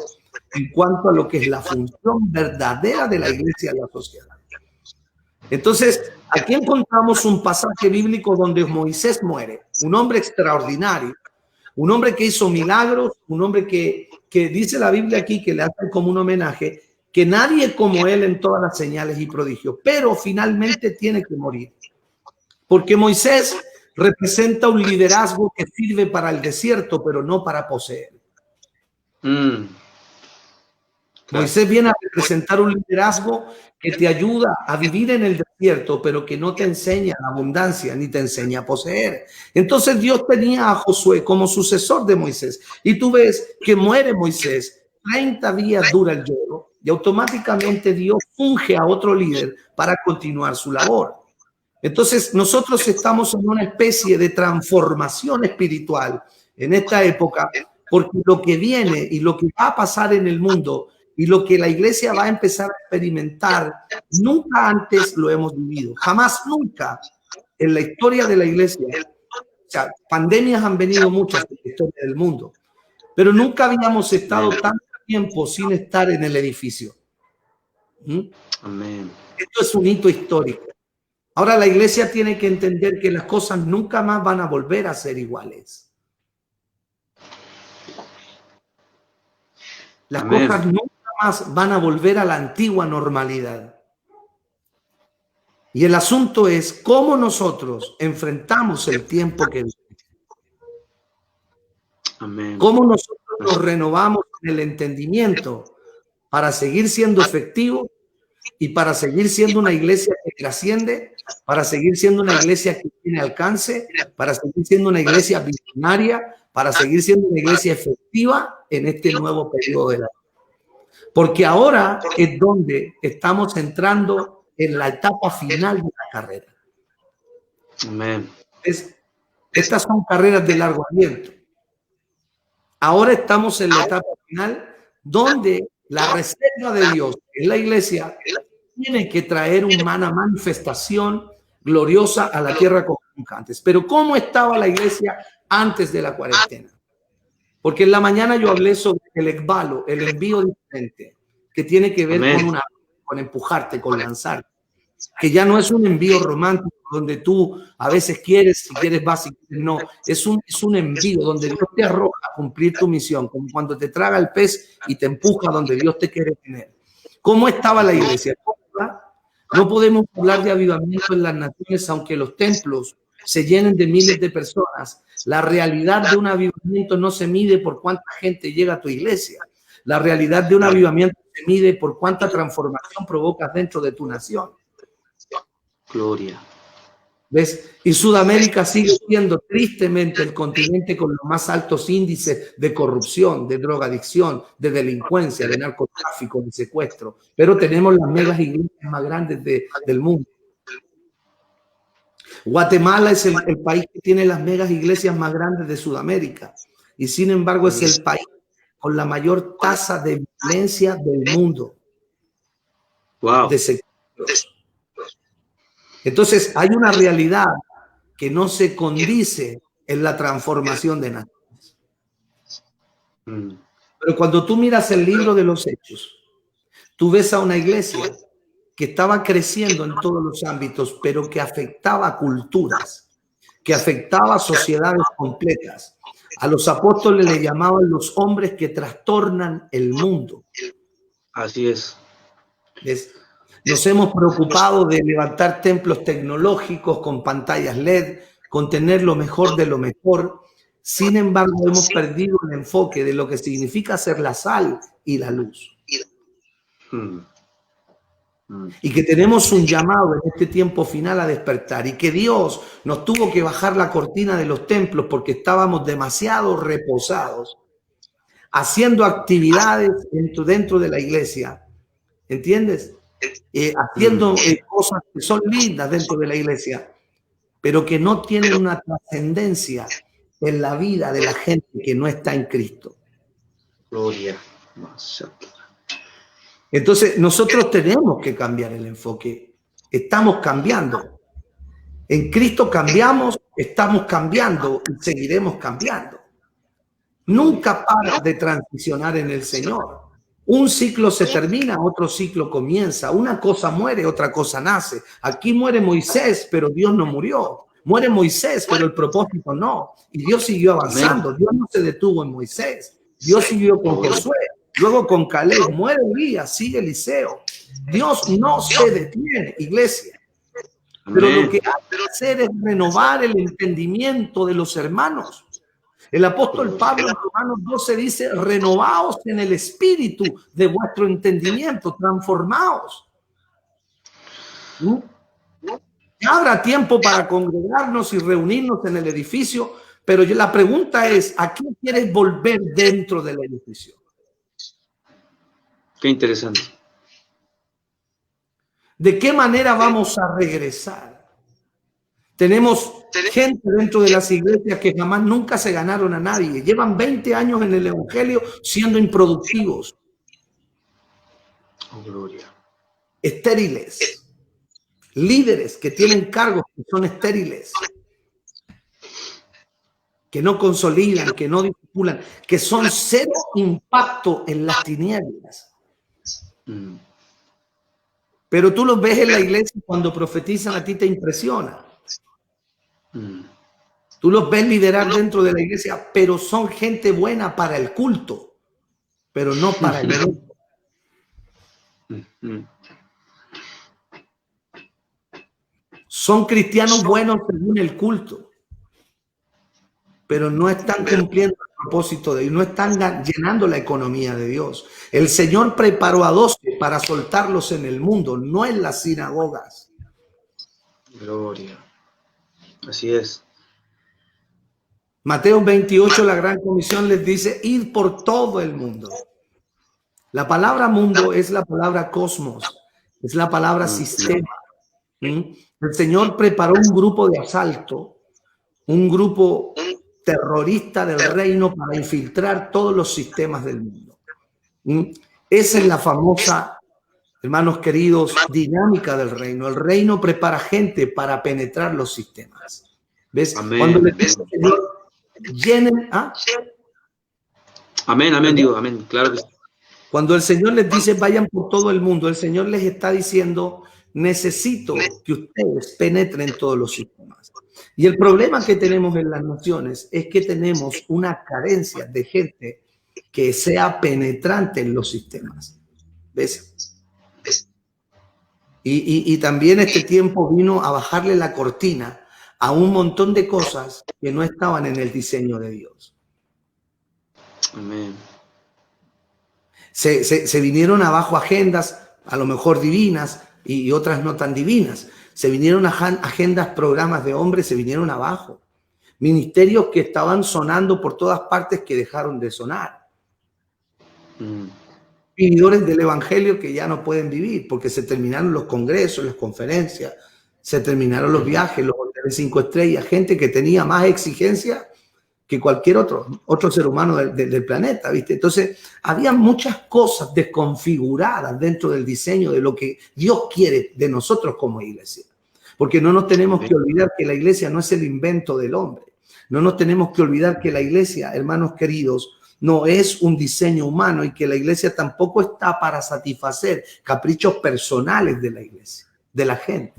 Speaker 3: en cuanto a lo que es la función verdadera de la iglesia en la sociedad. Entonces, aquí encontramos un pasaje bíblico donde Moisés muere, un hombre extraordinario, un hombre que hizo milagros, un hombre que dice la Biblia aquí, que le hace como un homenaje, que nadie como él en todas las señales y prodigios, pero finalmente tiene que morir. Porque Moisés representa un liderazgo que sirve para el desierto, pero no para poseer. Moisés viene a representar un liderazgo que te ayuda a vivir en el desierto, pero que no te enseña la abundancia ni te enseña a poseer. Entonces Dios tenía a Josué como sucesor de Moisés. Y tú ves que muere Moisés, 30 días dura el lloro, y automáticamente Dios unge a otro líder para continuar su labor. Entonces nosotros estamos en una especie de transformación espiritual en esta época, porque lo que viene y lo que va a pasar en el mundo y lo que la iglesia va a empezar a experimentar, nunca antes lo hemos vivido. Jamás, nunca en la historia de la iglesia. O sea, pandemias han venido muchas en la historia del mundo, pero nunca habíamos estado tanto tiempo sin estar en el edificio. Amén. Esto es un hito histórico. Ahora la iglesia tiene que entender que las cosas nunca más van a volver a ser iguales. Las Amén. Cosas nunca más van a volver a la antigua normalidad. Y el asunto es cómo nosotros enfrentamos el tiempo que viene. Amén. Cómo nosotros nos renovamos en el entendimiento para seguir siendo efectivos y para seguir siendo una iglesia que trasciende, para seguir siendo una iglesia que tiene alcance, para seguir siendo una iglesia visionaria, para seguir siendo una iglesia efectiva en este nuevo periodo de la vida. Porque ahora es donde estamos entrando en la etapa final de la carrera. Amén. Estas son carreras de largo aliento. Ahora estamos en la etapa final donde la reserva de Dios, que es la iglesia, tiene que traer una manifestación gloriosa a la tierra como nunca antes. Pero ¿cómo estaba la iglesia antes de la cuarentena? Porque en la mañana yo hablé sobre el ekbalo, el envío diferente, que tiene que ver con empujarte, con lanzarte. Que ya no es un envío romántico donde tú a veces quieres, si quieres vas, si quieres no. Es un envío donde Dios te arroja a cumplir tu misión, como cuando te traga el pez y te empuja donde Dios te quiere tener. ¿Cómo estaba la iglesia? No podemos hablar de avivamiento en las naciones, aunque los templos se llenen de miles de personas. La realidad de un avivamiento no se mide por cuánta gente llega a tu iglesia. La realidad de un avivamiento se mide por cuánta transformación provocas dentro de tu nación. Gloria. ¿Ves? Y Sudamérica sigue siendo tristemente el continente con los más altos índices de corrupción, de drogadicción, de delincuencia, de narcotráfico, de secuestro. Pero tenemos las megas iglesias más grandes del mundo. Guatemala es el país que tiene las megas iglesias más grandes de Sudamérica. Y sin embargo es el país con la mayor tasa de violencia del mundo.
Speaker 1: Wow.
Speaker 3: De secuestros. Entonces hay una realidad que no se condice en la transformación de naciones. Pero cuando tú miras el libro de los Hechos, tú ves a una iglesia que estaba creciendo en todos los ámbitos, pero que afectaba a culturas, que afectaba a sociedades completas. A los apóstoles le llamaban los hombres que trastornan el mundo.
Speaker 1: Así es.
Speaker 3: ¿Ves? Nos hemos preocupado de levantar templos tecnológicos con pantallas LED, con tener lo mejor de lo mejor. Sin embargo, hemos perdido el enfoque de lo que significa ser la sal y la luz. Y que tenemos un llamado en este tiempo final a despertar, y que Dios nos tuvo que bajar la cortina de los templos porque estábamos demasiado reposados, haciendo actividades dentro de la iglesia, ¿entiendes? Haciendo cosas que son lindas dentro de la iglesia, pero que no tienen una trascendencia en la vida de la gente que no está en Cristo.
Speaker 1: Gloria.
Speaker 3: Entonces nosotros tenemos que cambiar el enfoque. Estamos cambiando. En Cristo cambiamos, estamos cambiando y seguiremos cambiando. Nunca paras de transicionar en el Señor. Un ciclo se termina, otro ciclo comienza. Una cosa muere, otra cosa nace. Aquí muere Moisés, pero Dios no murió. Muere Moisés, pero el propósito no. Y Dios siguió avanzando. Dios no se detuvo en Moisés. Dios siguió con Josué. Luego con Caleb. Muere Elías, sigue Eliseo. Dios no se detiene, iglesia. Pero lo que hay que hacer es renovar el entendimiento de los hermanos. El apóstol Pablo en Romanos 12 dice: renovaos en el espíritu de vuestro entendimiento, transformaos. Ya habrá tiempo para congregarnos y reunirnos en el edificio, pero la pregunta es: ¿a qué quieres volver dentro del edificio?
Speaker 1: Qué interesante.
Speaker 3: ¿De qué manera vamos a regresar? Tenemos gente dentro de las iglesias que jamás nunca se ganaron a nadie. Llevan 20 años en el evangelio siendo improductivos.
Speaker 1: Oh, gloria.
Speaker 3: Estériles. Líderes que tienen cargos que son estériles. Que no consolidan, que no discipulan, que son cero impacto en las tinieblas. Pero tú los ves en la iglesia y cuando profetizan a ti te impresiona. Tú los ves liderar dentro de la iglesia, pero son gente buena para el culto, pero no para el culto. Son cristianos buenos según el culto, pero no están cumpliendo el propósito de Dios, no están llenando la economía de Dios. El Señor preparó a 12 para soltarlos en el mundo, no en las sinagogas.
Speaker 1: Gloria. Así es.
Speaker 3: Mateo 28, la gran comisión les dice: id por todo el mundo. La palabra mundo es la palabra cosmos, es la palabra sistema. El Señor preparó un grupo de asalto, un grupo terrorista del reino para infiltrar todos los sistemas del mundo. Esa es la famosa, hermanos queridos, dinámica del reino. El reino prepara gente para penetrar los sistemas. ¿Ves?
Speaker 1: Amén.
Speaker 3: Cuando les dice al Señor, llenen,
Speaker 1: amén, amén, digo, amén, claro que sí.
Speaker 3: Cuando el Señor les dice vayan por todo el mundo, el Señor les está diciendo: necesito que ustedes penetren todos los sistemas. Y el problema que tenemos en las naciones es que tenemos una carencia de gente que sea penetrante en los sistemas. ¿Ves? Y también este tiempo vino a bajarle la cortina a un montón de cosas que no estaban en el diseño de Dios.
Speaker 1: Amén.
Speaker 3: Se vinieron abajo agendas, a lo mejor divinas, y otras no tan divinas. Se vinieron agendas, programas de hombres, se vinieron abajo. Ministerios que estaban sonando por todas partes que dejaron de sonar. Vividores del evangelio que ya no pueden vivir porque se terminaron los congresos, las conferencias, se terminaron los viajes, los hoteles 5 estrellas, gente que tenía más exigencia que cualquier otro ser humano del planeta, ¿viste? Entonces, había muchas cosas desconfiguradas dentro del diseño de lo que Dios quiere de nosotros como iglesia. Porque no nos tenemos que olvidar que la iglesia no es el invento del hombre. No nos tenemos que olvidar que la iglesia, hermanos queridos, no es un diseño humano y que la iglesia tampoco está para satisfacer caprichos personales de la iglesia, de la gente.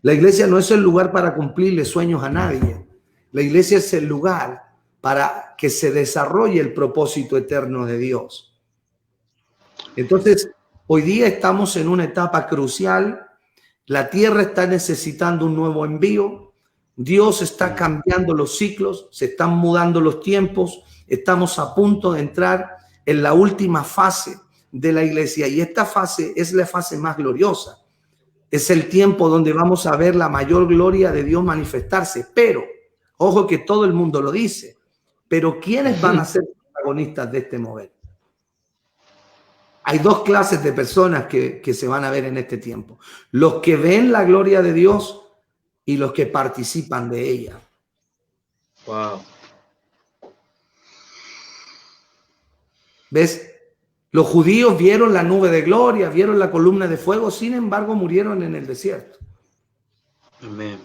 Speaker 3: La iglesia no es el lugar para cumplirle sueños a nadie. La iglesia es el lugar para que se desarrolle el propósito eterno de Dios. Entonces, hoy día estamos en una etapa crucial. La tierra está necesitando un nuevo envío. Dios está cambiando los ciclos, se están mudando los tiempos. Estamos a punto de entrar en la última fase de la iglesia y esta fase es la fase más gloriosa. Es el tiempo donde vamos a ver la mayor gloria de Dios manifestarse. Pero, ojo que todo el mundo lo dice, pero ¿quiénes van a ser protagonistas de este mover? Hay dos clases de personas que se van a ver en este tiempo. Los que ven la gloria de Dios y los que participan de ella.
Speaker 1: Wow.
Speaker 3: ¿Ves? Los judíos vieron la nube de gloria, vieron la columna de fuego, sin embargo murieron en el desierto.
Speaker 1: Amén.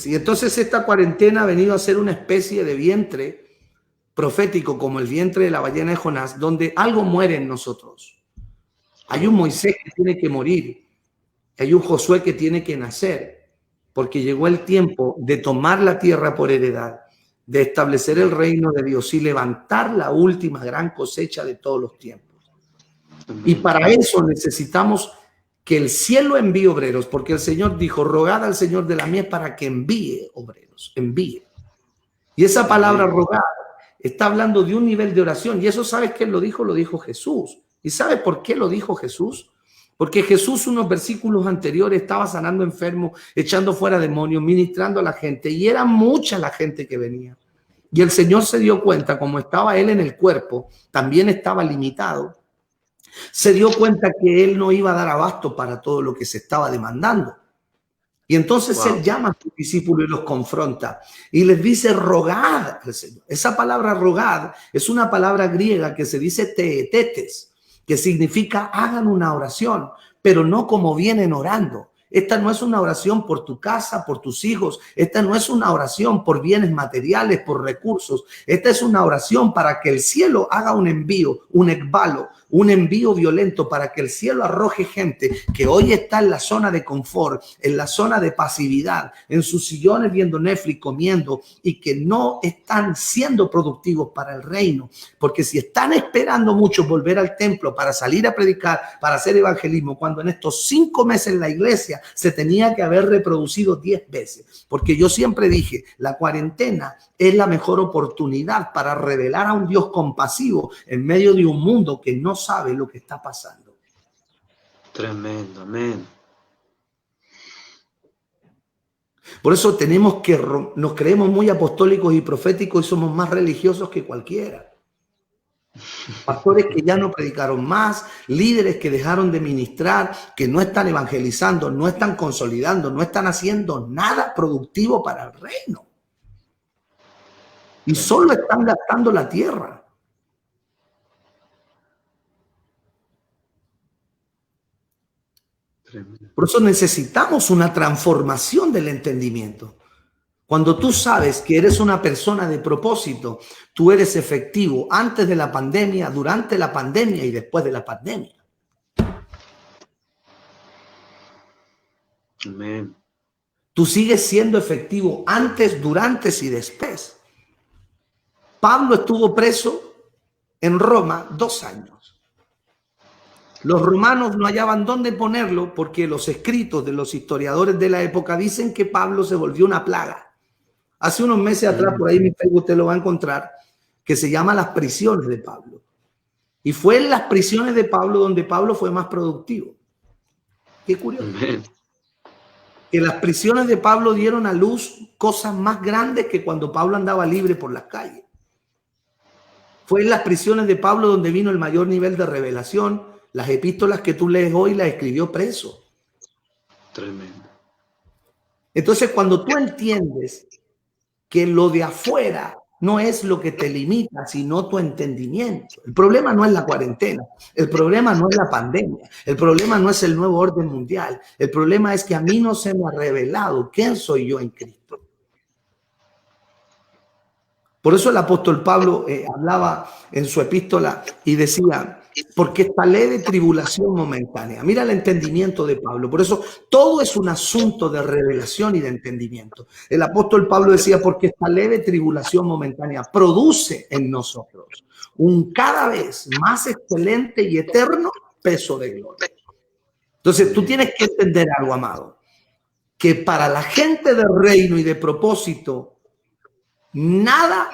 Speaker 3: Y entonces esta cuarentena ha venido a ser una especie de vientre profético, como el vientre de la ballena de Jonás, donde algo muere en nosotros. Hay un Moisés que tiene que morir, hay un Josué que tiene que nacer, porque llegó el tiempo de tomar la tierra por heredad, de establecer el reino de Dios y levantar la última gran cosecha de todos los tiempos. Y para eso necesitamos que el cielo envíe obreros, porque el Señor dijo, rogad al Señor de la mies para que envíe obreros, envíe. Y esa palabra rogar está hablando de un nivel de oración, y eso, ¿sabes quién lo dijo? Lo dijo Jesús. ¿Y sabe por qué lo dijo Jesús? Porque Jesús, unos versículos anteriores, estaba sanando enfermos, echando fuera demonios, ministrando a la gente, y era mucha la gente que venía. Y el Señor se dio cuenta, como estaba Él en el cuerpo, también estaba limitado, se dio cuenta que Él no iba a dar abasto para todo lo que se estaba demandando. Y entonces Él llama a sus discípulos y los confronta y les dice, rogad al Señor. Esa palabra rogad es una palabra griega que se dice teetetes, que significa hagan una oración, pero no como vienen orando. Esta no es una oración por tu casa, por tus hijos. Esta no es una oración por bienes materiales, por recursos. Esta es una oración para que el cielo haga un envío, un ekbalo, un envío violento para que el cielo arroje gente que hoy está en la zona de confort, en la zona de pasividad, en sus sillones viendo Netflix, comiendo y que no están siendo productivos para el reino. Porque si están esperando mucho volver al templo para salir a predicar, para hacer evangelismo, cuando en estos 5 meses la iglesia se tenía que haber reproducido 10 veces. Porque yo siempre dije, la cuarentena es la mejor oportunidad para revelar a un Dios compasivo en medio de un mundo que no sabe lo que está pasando.
Speaker 1: Tremendo, amén.
Speaker 3: Por eso tenemos que, nos creemos muy apostólicos y proféticos y somos más religiosos que cualquiera. Pastores que ya no predicaron más, líderes que dejaron de ministrar, que no están evangelizando, no están consolidando, no están haciendo nada productivo para el reino. Y solo están gastando la tierra. Por eso necesitamos una transformación del entendimiento. Cuando tú sabes que eres una persona de propósito, tú eres efectivo antes de la pandemia, durante la pandemia y después de la pandemia.
Speaker 1: Amén.
Speaker 3: Tú sigues siendo efectivo antes, durante y después. Pablo estuvo preso en Roma 2 años. Los romanos no hallaban dónde ponerlo porque los escritos de los historiadores de la época dicen que Pablo se volvió una plaga. Hace unos meses atrás, por ahí en mi Facebook usted lo va a encontrar, que se llama Las prisiones de Pablo. Y fue en las prisiones de Pablo donde Pablo fue más productivo. Qué curioso.
Speaker 1: Amén.
Speaker 3: que las prisiones de Pablo dieron a luz cosas más grandes que cuando Pablo andaba libre por las calles. Fue en las prisiones de Pablo donde vino el mayor nivel de revelación. Las epístolas que tú lees hoy las escribió preso.
Speaker 2: Tremendo.
Speaker 3: Entonces, cuando tú entiendes que lo de afuera no es lo que te limita, sino tu entendimiento. El problema no es la cuarentena, el problema no es la pandemia, el problema no es el nuevo orden mundial, el problema es que a mí no se me ha revelado quién soy yo en Cristo. Por eso el apóstol Pablo hablaba en su epístola y decía, porque esta leve tribulación momentánea. Mira el entendimiento de Pablo. Por eso todo es un asunto de revelación y de entendimiento. El apóstol Pablo decía, porque esta leve tribulación momentánea produce en nosotros un cada vez más excelente y eterno peso de gloria. Entonces tú tienes que entender algo, amado, que para la gente de reino y de propósito, nada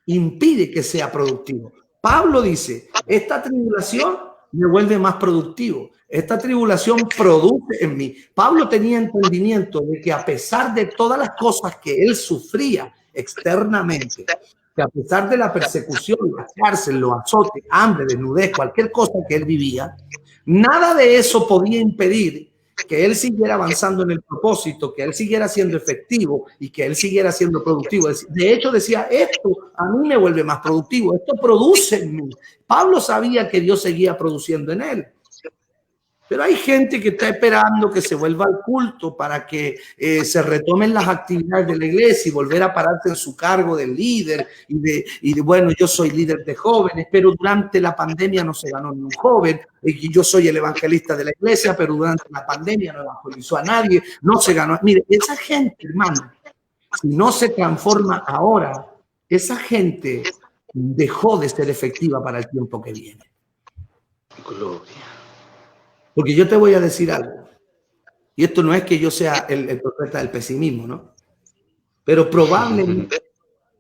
Speaker 3: impide que sea productivo. Pablo dice, esta tribulación me vuelve más productivo. Esta tribulación produce en mí. Pablo tenía entendimiento de que a pesar de todas las cosas que él sufría externamente, que a pesar de la persecución, la cárcel, los azotes, hambre, desnudez, cualquier cosa que él vivía, nada de eso podía impedir que él siguiera avanzando en el propósito, que él siguiera siendo efectivo y que él siguiera siendo productivo. De hecho, decía, esto a mí me vuelve más productivo, esto produce en mí. Pablo sabía que Dios seguía produciendo en él. Pero hay gente que está esperando que se vuelva al culto para que se retomen las actividades de la iglesia y volver a pararse en su cargo de líder y de bueno, yo soy líder de jóvenes, pero durante la pandemia no se ganó ni un joven, y yo soy el evangelista de la iglesia, pero durante la pandemia no evangelizó a nadie, no se ganó. Mire, esa gente, hermano, si no se transforma ahora, esa gente dejó de ser efectiva para el tiempo que viene.
Speaker 2: Gloria.
Speaker 3: Porque yo te voy a decir algo, y esto no es que yo sea el profeta del pesimismo, ¿no? Pero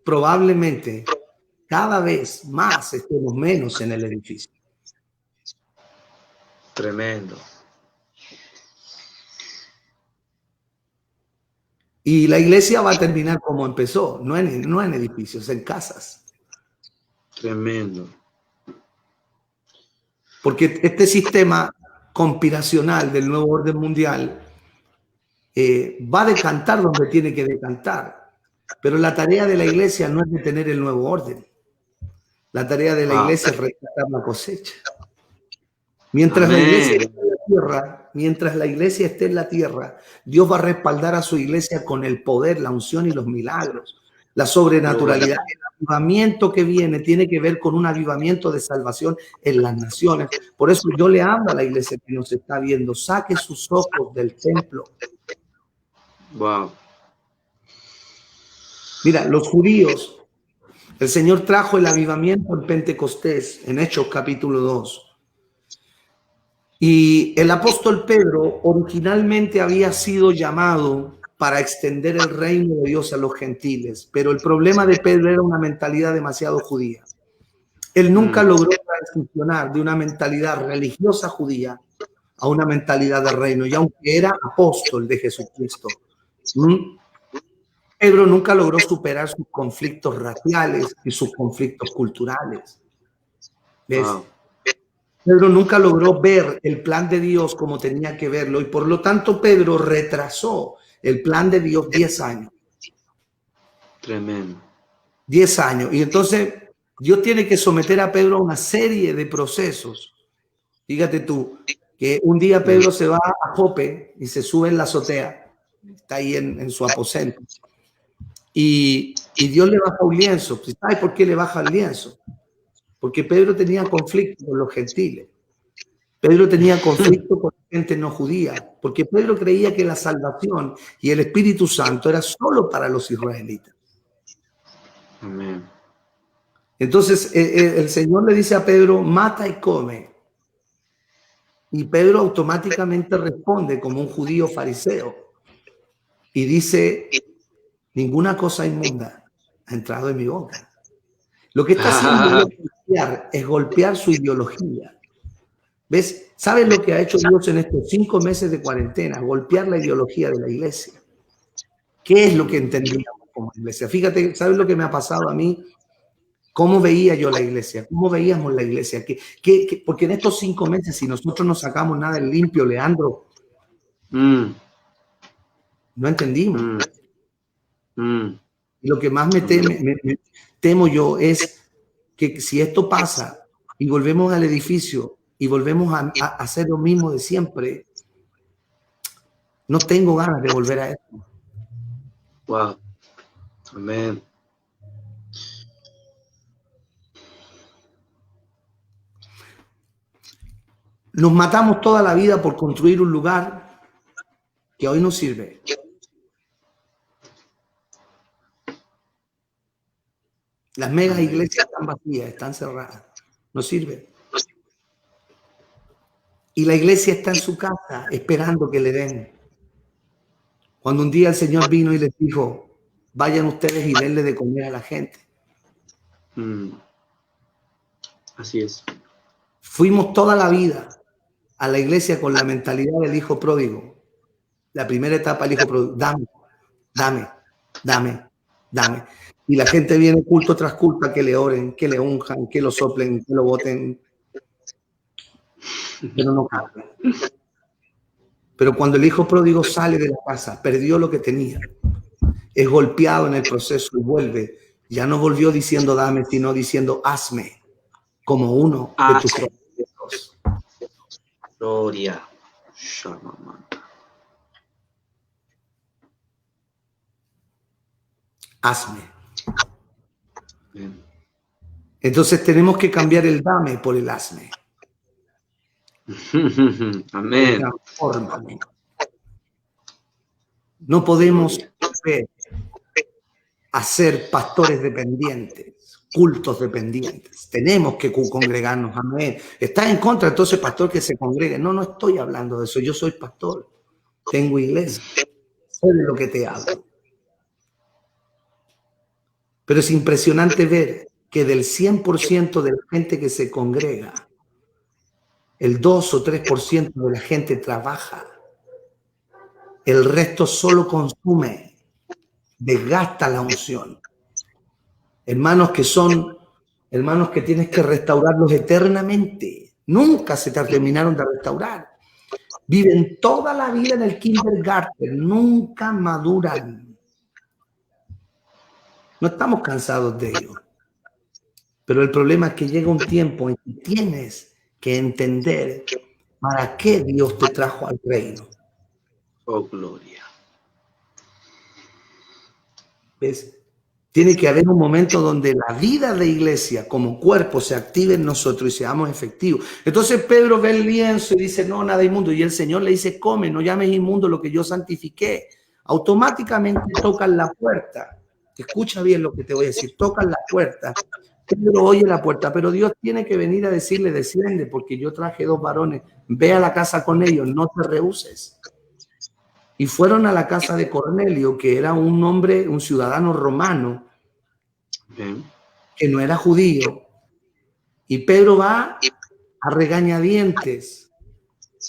Speaker 3: probablemente cada vez más estemos menos en el edificio.
Speaker 2: Tremendo.
Speaker 3: Y la iglesia va a terminar como empezó, no en edificios, en casas.
Speaker 2: Tremendo.
Speaker 3: Porque este sistema conspiracional del nuevo orden mundial va a decantar donde tiene que decantar. Pero la tarea de la iglesia no es detener el nuevo orden. La tarea de la iglesia es rescatar la cosecha. Mientras la iglesia esté en la tierra, mientras la iglesia esté en la tierra, Dios va a respaldar a su iglesia con el poder, la unción y los milagros, la sobrenaturalidad. El avivamiento que viene tiene que ver con un avivamiento de salvación en las naciones. Por eso yo le hablo a la iglesia que nos está viendo, saque sus ojos del templo.
Speaker 2: Wow.
Speaker 3: Mira, los judíos, el Señor trajo el avivamiento en Pentecostés, en Hechos capítulo 2. Y el apóstol Pedro originalmente había sido llamado para extender el reino de Dios a los gentiles, pero el problema de Pedro era una mentalidad demasiado judía. Él nunca logró transicionar de una mentalidad religiosa judía a una mentalidad de reino, y aunque era apóstol de Jesucristo, Pedro nunca logró superar sus conflictos raciales y sus conflictos culturales. ¿Ves? Wow. Pedro nunca logró ver el plan de Dios como tenía que verlo, y por lo tanto Pedro retrasó el plan de Dios 10 años.
Speaker 2: Tremendo.
Speaker 3: 10 años. Y entonces Dios tiene que someter a Pedro a una serie de procesos. Fíjate tú, que un día Pedro se va a Jope y se sube en la azotea. Está ahí en su aposento. Y Dios le baja un lienzo. ¿Sabes por qué le baja el lienzo? Porque Pedro tenía conflicto con los gentiles. Pedro tenía conflicto con la gente no judía, porque Pedro creía que la salvación y el Espíritu Santo era solo para los israelitas.
Speaker 2: Amén.
Speaker 3: Entonces el Señor le dice a Pedro, mata y come. Y Pedro automáticamente responde como un judío fariseo y dice, ninguna cosa inmunda ha entrado en mi boca. Lo que está haciendo es golpear su ideología. ¿Ves? ¿Sabes lo que ha hecho Dios en estos 5 meses de cuarentena? Golpear la ideología de la iglesia. ¿Qué es lo que entendíamos como iglesia? Fíjate, ¿sabes lo que me ha pasado a mí? ¿Cómo veía yo la iglesia? ¿Cómo veíamos la iglesia? Porque en estos 5 meses, si nosotros no sacamos nada en limpio, Leandro, no entendimos. Y lo que más me temo yo es que si esto pasa y volvemos al edificio y volvemos a hacer lo mismo de siempre, no tengo ganas de volver a esto.
Speaker 2: Wow. Amén.
Speaker 3: Nos matamos toda la vida por construir un lugar que hoy no sirve. Las megas iglesias están vacías, están cerradas, no sirven. Y la iglesia está en su casa esperando que le den. Cuando un día el Señor vino y les dijo, vayan ustedes y denle de comer a la gente.
Speaker 2: Así es.
Speaker 3: Fuimos toda la vida a la iglesia con la mentalidad del hijo pródigo. La primera etapa del hijo pródigo, dame. Y la gente viene culto tras culto a que le oren, que le unjan, que lo soplen, que lo boten. Pero no cambia. Pero cuando el hijo pródigo sale de la casa, perdió lo que tenía, es golpeado en el proceso y vuelve, ya no volvió diciendo dame, sino diciendo hazme como uno de tus propios.
Speaker 2: Gloria.
Speaker 3: Hazme. Entonces tenemos que cambiar el dame por el hazme.
Speaker 2: Amén.
Speaker 3: Transfórmame. No podemos hacer pastores dependientes, cultos dependientes. Tenemos que congregarnos. Amén. ¿Estás en contra entonces, pastor, que se congregue? No estoy hablando de eso. Yo soy pastor. Tengo iglesia. Sé de lo que te hablo. Pero es impresionante ver que del 100% de la gente que se congrega, el 2 o 3% de la gente trabaja. El resto solo consume, desgasta la unción. Hermanos que tienes que restaurarlos eternamente. Nunca se terminaron de restaurar. Viven toda la vida en el kindergarten, nunca maduran. No estamos cansados de ello. Pero el problema es que llega un tiempo en que tienes que entender para qué Dios te trajo al reino.
Speaker 2: Oh, gloria.
Speaker 3: ¿Ves? Tiene que haber un momento donde la vida de iglesia como cuerpo se active en nosotros y seamos efectivos. Entonces Pedro ve el lienzo y dice, no, nada inmundo. Y el Señor le dice, come, no llames inmundo lo que yo santifiqué. Automáticamente tocan la puerta. Escucha bien lo que te voy a decir. Tocan la puerta. Pedro oye la puerta, pero Dios tiene que venir a decirle, desciende, porque yo traje 2 varones. Ve a la casa con ellos, no te rehúses. Y fueron a la casa de Cornelio, que era un hombre, un ciudadano romano, que no era judío. Y Pedro va a regañadientes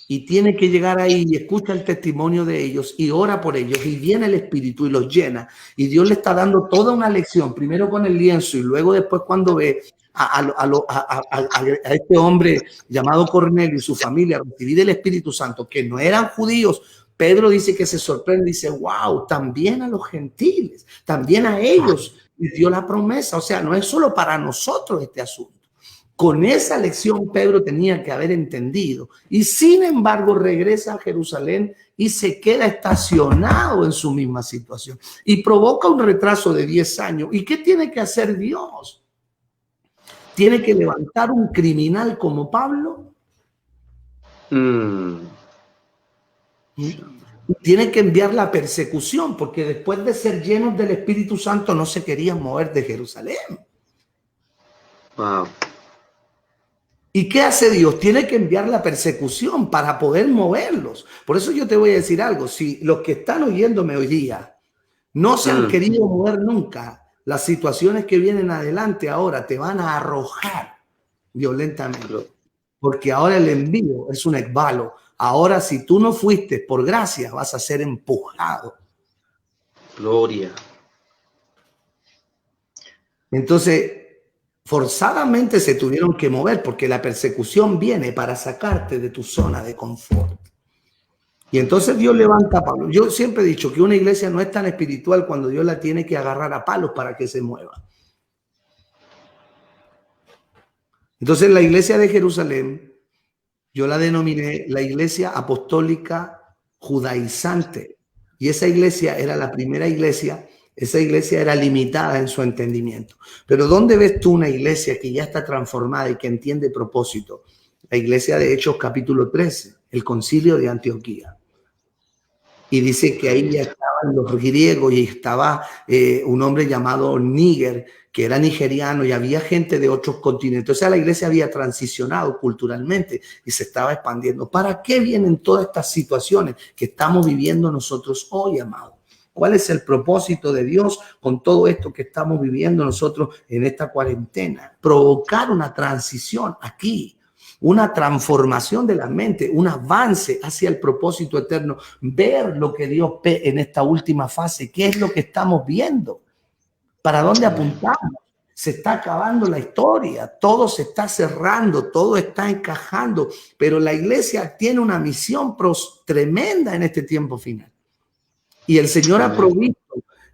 Speaker 3: y tiene que llegar ahí y escucha el testimonio de ellos y ora por ellos y viene el Espíritu y los llena. Y Dios le está dando toda una lección, primero con el lienzo y luego después cuando ve a este hombre llamado Cornelio y su familia recibir el Espíritu Santo, que no eran judíos. Pedro dice que se sorprende, dice, wow, también a los gentiles, también a ellos les dio la promesa. O sea, no es solo para nosotros este asunto. Con esa lección Pedro tenía que haber entendido y sin embargo regresa a Jerusalén y se queda estacionado en su misma situación y provoca un retraso de 10 años. ¿Y qué tiene que hacer Dios? ¿Tiene que levantar un criminal como Pablo? Tiene que enviar la persecución, porque después de ser llenos del Espíritu Santo no se querían mover de Jerusalén.
Speaker 2: Wow.
Speaker 3: ¿Y qué hace Dios? Tiene que enviar la persecución para poder moverlos. Por eso yo te voy a decir algo. Si los que están oyéndome hoy día no se han querido mover nunca, las situaciones que vienen adelante ahora te van a arrojar violentamente. porque ahora el envío es un ekbalo. Ahora, si tú no fuiste por gracia, vas a ser empujado.
Speaker 1: Gloria.
Speaker 3: Entonces, forzadamente se tuvieron que mover porque la persecución viene para sacarte de tu zona de confort. Y entonces Dios levanta a Pablo. Yo siempre he dicho que una iglesia no es tan espiritual cuando Dios la tiene que agarrar a palos para que se mueva. Entonces la iglesia de Jerusalén, yo la denominé la iglesia apostólica judaizante. Y esa iglesia era la primera iglesia. Esa iglesia era limitada en su entendimiento. Pero ¿dónde ves tú una iglesia que ya está transformada y que entiende propósito? La iglesia de Hechos capítulo 13, el concilio de Antioquía. Y dice que ahí ya estaban los griegos y estaba un hombre llamado Níger, que era nigeriano, y había gente de otros continentes. O sea, la iglesia había transicionado culturalmente y se estaba expandiendo. ¿Para qué vienen todas estas situaciones que estamos viviendo nosotros hoy, amados? ¿Cuál es el propósito de Dios con todo esto que estamos viviendo nosotros en esta cuarentena? Provocar una transición aquí, una transformación de la mente, un avance hacia el propósito eterno, ver lo que Dios ve en esta última fase, qué es lo que estamos viendo, para dónde apuntamos. Se está acabando la historia, todo se está cerrando, todo está encajando, pero la iglesia tiene una misión tremenda en este tiempo final. Y el Señor ha provisto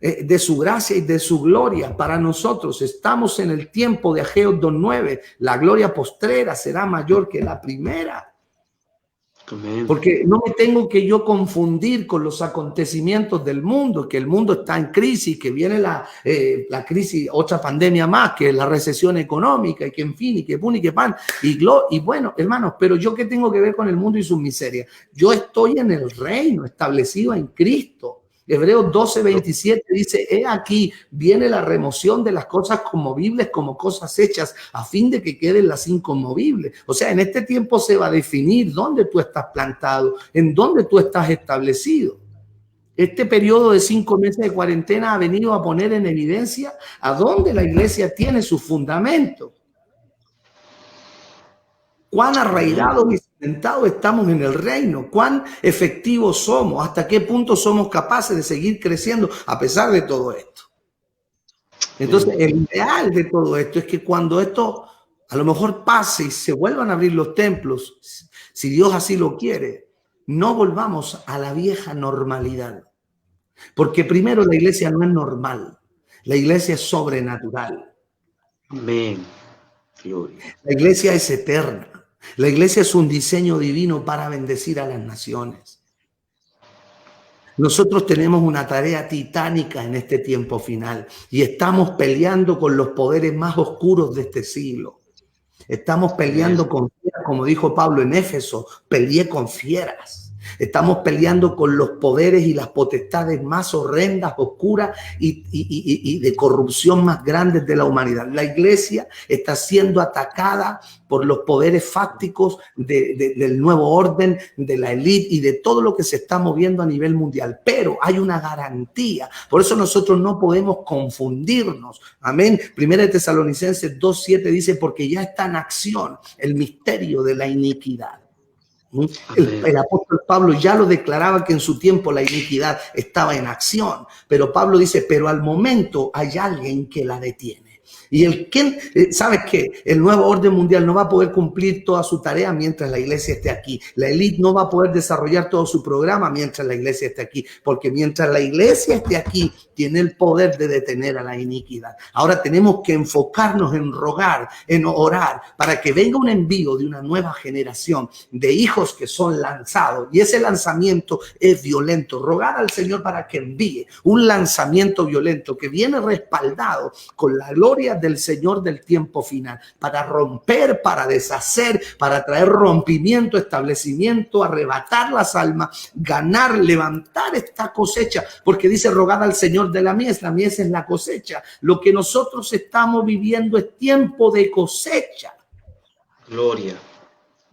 Speaker 3: de su gracia y de su gloria para nosotros. Estamos en el tiempo de Ageo 2:9. La gloria postrera será mayor que la primera. Amén. Porque no me tengo que yo confundir con los acontecimientos del mundo, que el mundo está en crisis, que viene la crisis, otra pandemia más, que la recesión económica, y que en fin, y que pun y que pan, y bueno, hermanos, pero yo qué tengo que ver con el mundo y sus miserias. Yo estoy en el reino establecido en Cristo. Hebreos 12:27 dice, he aquí viene la remoción de las cosas conmovibles como cosas hechas a fin de que queden las inconmovibles. O sea, en este tiempo se va a definir dónde tú estás plantado, en dónde tú estás establecido. Este periodo de 5 meses de cuarentena ha venido a poner en evidencia a dónde la iglesia tiene su fundamento. Cuán arraigados y cimentados estamos en el reino, cuán efectivos somos, hasta qué punto somos capaces de seguir creciendo a pesar de todo esto. Entonces, el ideal de todo esto es que cuando esto a lo mejor pase y se vuelvan a abrir los templos, si Dios así lo quiere, no volvamos a la vieja normalidad. Porque primero la iglesia no es normal, la iglesia es sobrenatural.
Speaker 1: Amén.
Speaker 3: La iglesia es eterna. La iglesia es un diseño divino para bendecir a las naciones. Nosotros tenemos una tarea titánica en este tiempo final y estamos peleando con los poderes más oscuros de este siglo. Estamos peleando con fieras, como dijo Pablo en Éfeso, peleé con fieras. Estamos peleando con los poderes y las potestades más horrendas, oscuras y de corrupción más grandes de la humanidad. La iglesia está siendo atacada por los poderes fácticos del nuevo orden, de la élite y de todo lo que se está moviendo a nivel mundial. Pero hay una garantía. Por eso nosotros no podemos confundirnos. Amén. Primera de Tesalonicenses 2:7 dice, porque ya está en acción el misterio de la iniquidad. El apóstol Pablo ya lo declaraba que en su tiempo la iniquidad estaba en acción, pero Pablo dice, pero al momento hay alguien que la detiene. Y ¿sabes qué? El nuevo orden mundial no va a poder cumplir toda su tarea mientras la iglesia esté aquí. La élite no va a poder desarrollar todo su programa mientras la iglesia esté aquí, porque mientras la iglesia esté aquí, tiene el poder de detener a la iniquidad. Ahora tenemos que enfocarnos en rogar, en orar, para que venga un envío de una nueva generación de hijos que son lanzados. Y ese lanzamiento es violento. Rogar al Señor para que envíe un lanzamiento violento que viene respaldado con la gloria del Señor del tiempo final, para romper, para deshacer, para traer rompimiento, establecimiento, arrebatar las almas, ganar, levantar esta cosecha, porque dice rogad al Señor de la mies es la cosecha. Lo que nosotros estamos viviendo es tiempo de cosecha.
Speaker 1: Gloria,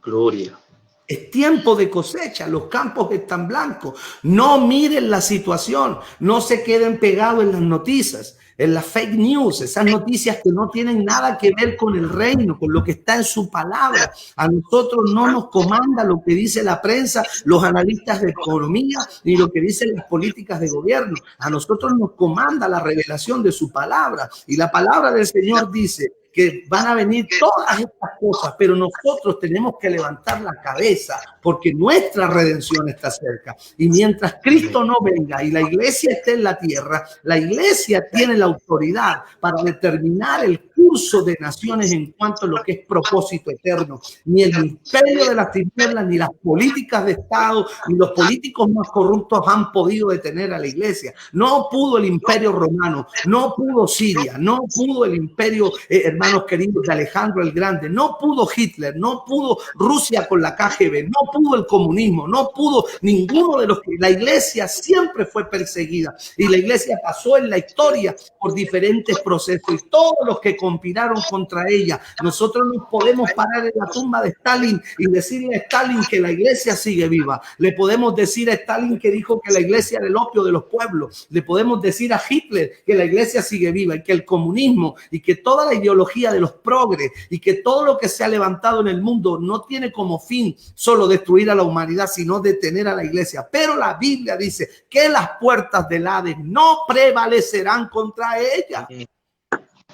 Speaker 1: gloria.
Speaker 3: Es tiempo de cosecha, los campos están blancos. No miren la situación, no se queden pegados en las noticias. en las fake news, esas noticias que no tienen nada que ver con el reino, con lo que está en su palabra. A nosotros no nos comanda lo que dice la prensa, los analistas de economía, ni lo que dicen las políticas de gobierno. A nosotros nos comanda la revelación de su palabra. Y la palabra del Señor dice que van a venir todas estas cosas, pero nosotros tenemos que levantar la cabeza porque nuestra redención está cerca. Y mientras Cristo no venga y la iglesia esté en la tierra, la iglesia tiene la autoridad para determinar el curso de naciones en cuanto a lo que es propósito eterno. Ni el imperio de las tinieblas, ni las políticas de Estado, ni los políticos más corruptos han podido detener a la iglesia. No pudo el imperio romano, no pudo Siria, no pudo el imperio, hermanos queridos, de Alejandro el Grande, no pudo Hitler, no pudo Rusia con la KGB, no pudo el comunismo, no pudo ninguno de los que... La iglesia siempre fue perseguida y la iglesia pasó en la historia por diferentes procesos y todos los que conspiraron contra ella. Nosotros no podemos parar en la tumba de Stalin y decirle a Stalin que la iglesia sigue viva. Le podemos decir a Stalin que dijo que la iglesia era el opio de los pueblos. Le podemos decir a Hitler que la iglesia sigue viva y que el comunismo y que toda la ideología de los progres y que todo lo que se ha levantado en el mundo no tiene como fin solo destruir a la humanidad, sino detener a la iglesia. Pero la Biblia dice que las puertas del Hades no prevalecerán contra ella.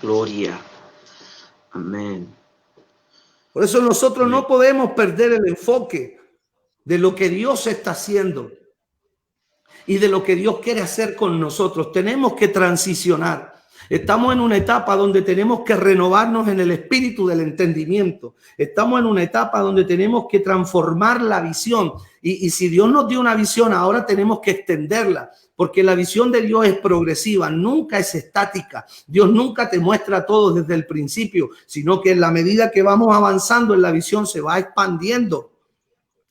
Speaker 2: Gloria. Amén.
Speaker 3: Por eso nosotros no podemos perder el enfoque de lo que Dios está haciendo y de lo que Dios quiere hacer con nosotros. Tenemos que transicionar. Estamos en una etapa donde tenemos que renovarnos en el espíritu del entendimiento. Estamos en una etapa donde tenemos que transformar la visión. Y si Dios nos dio una visión, ahora tenemos que extenderla, porque la visión de Dios es progresiva, nunca es estática. Dios nunca te muestra todo desde el principio, sino que en la medida que vamos avanzando en la visión se va expandiendo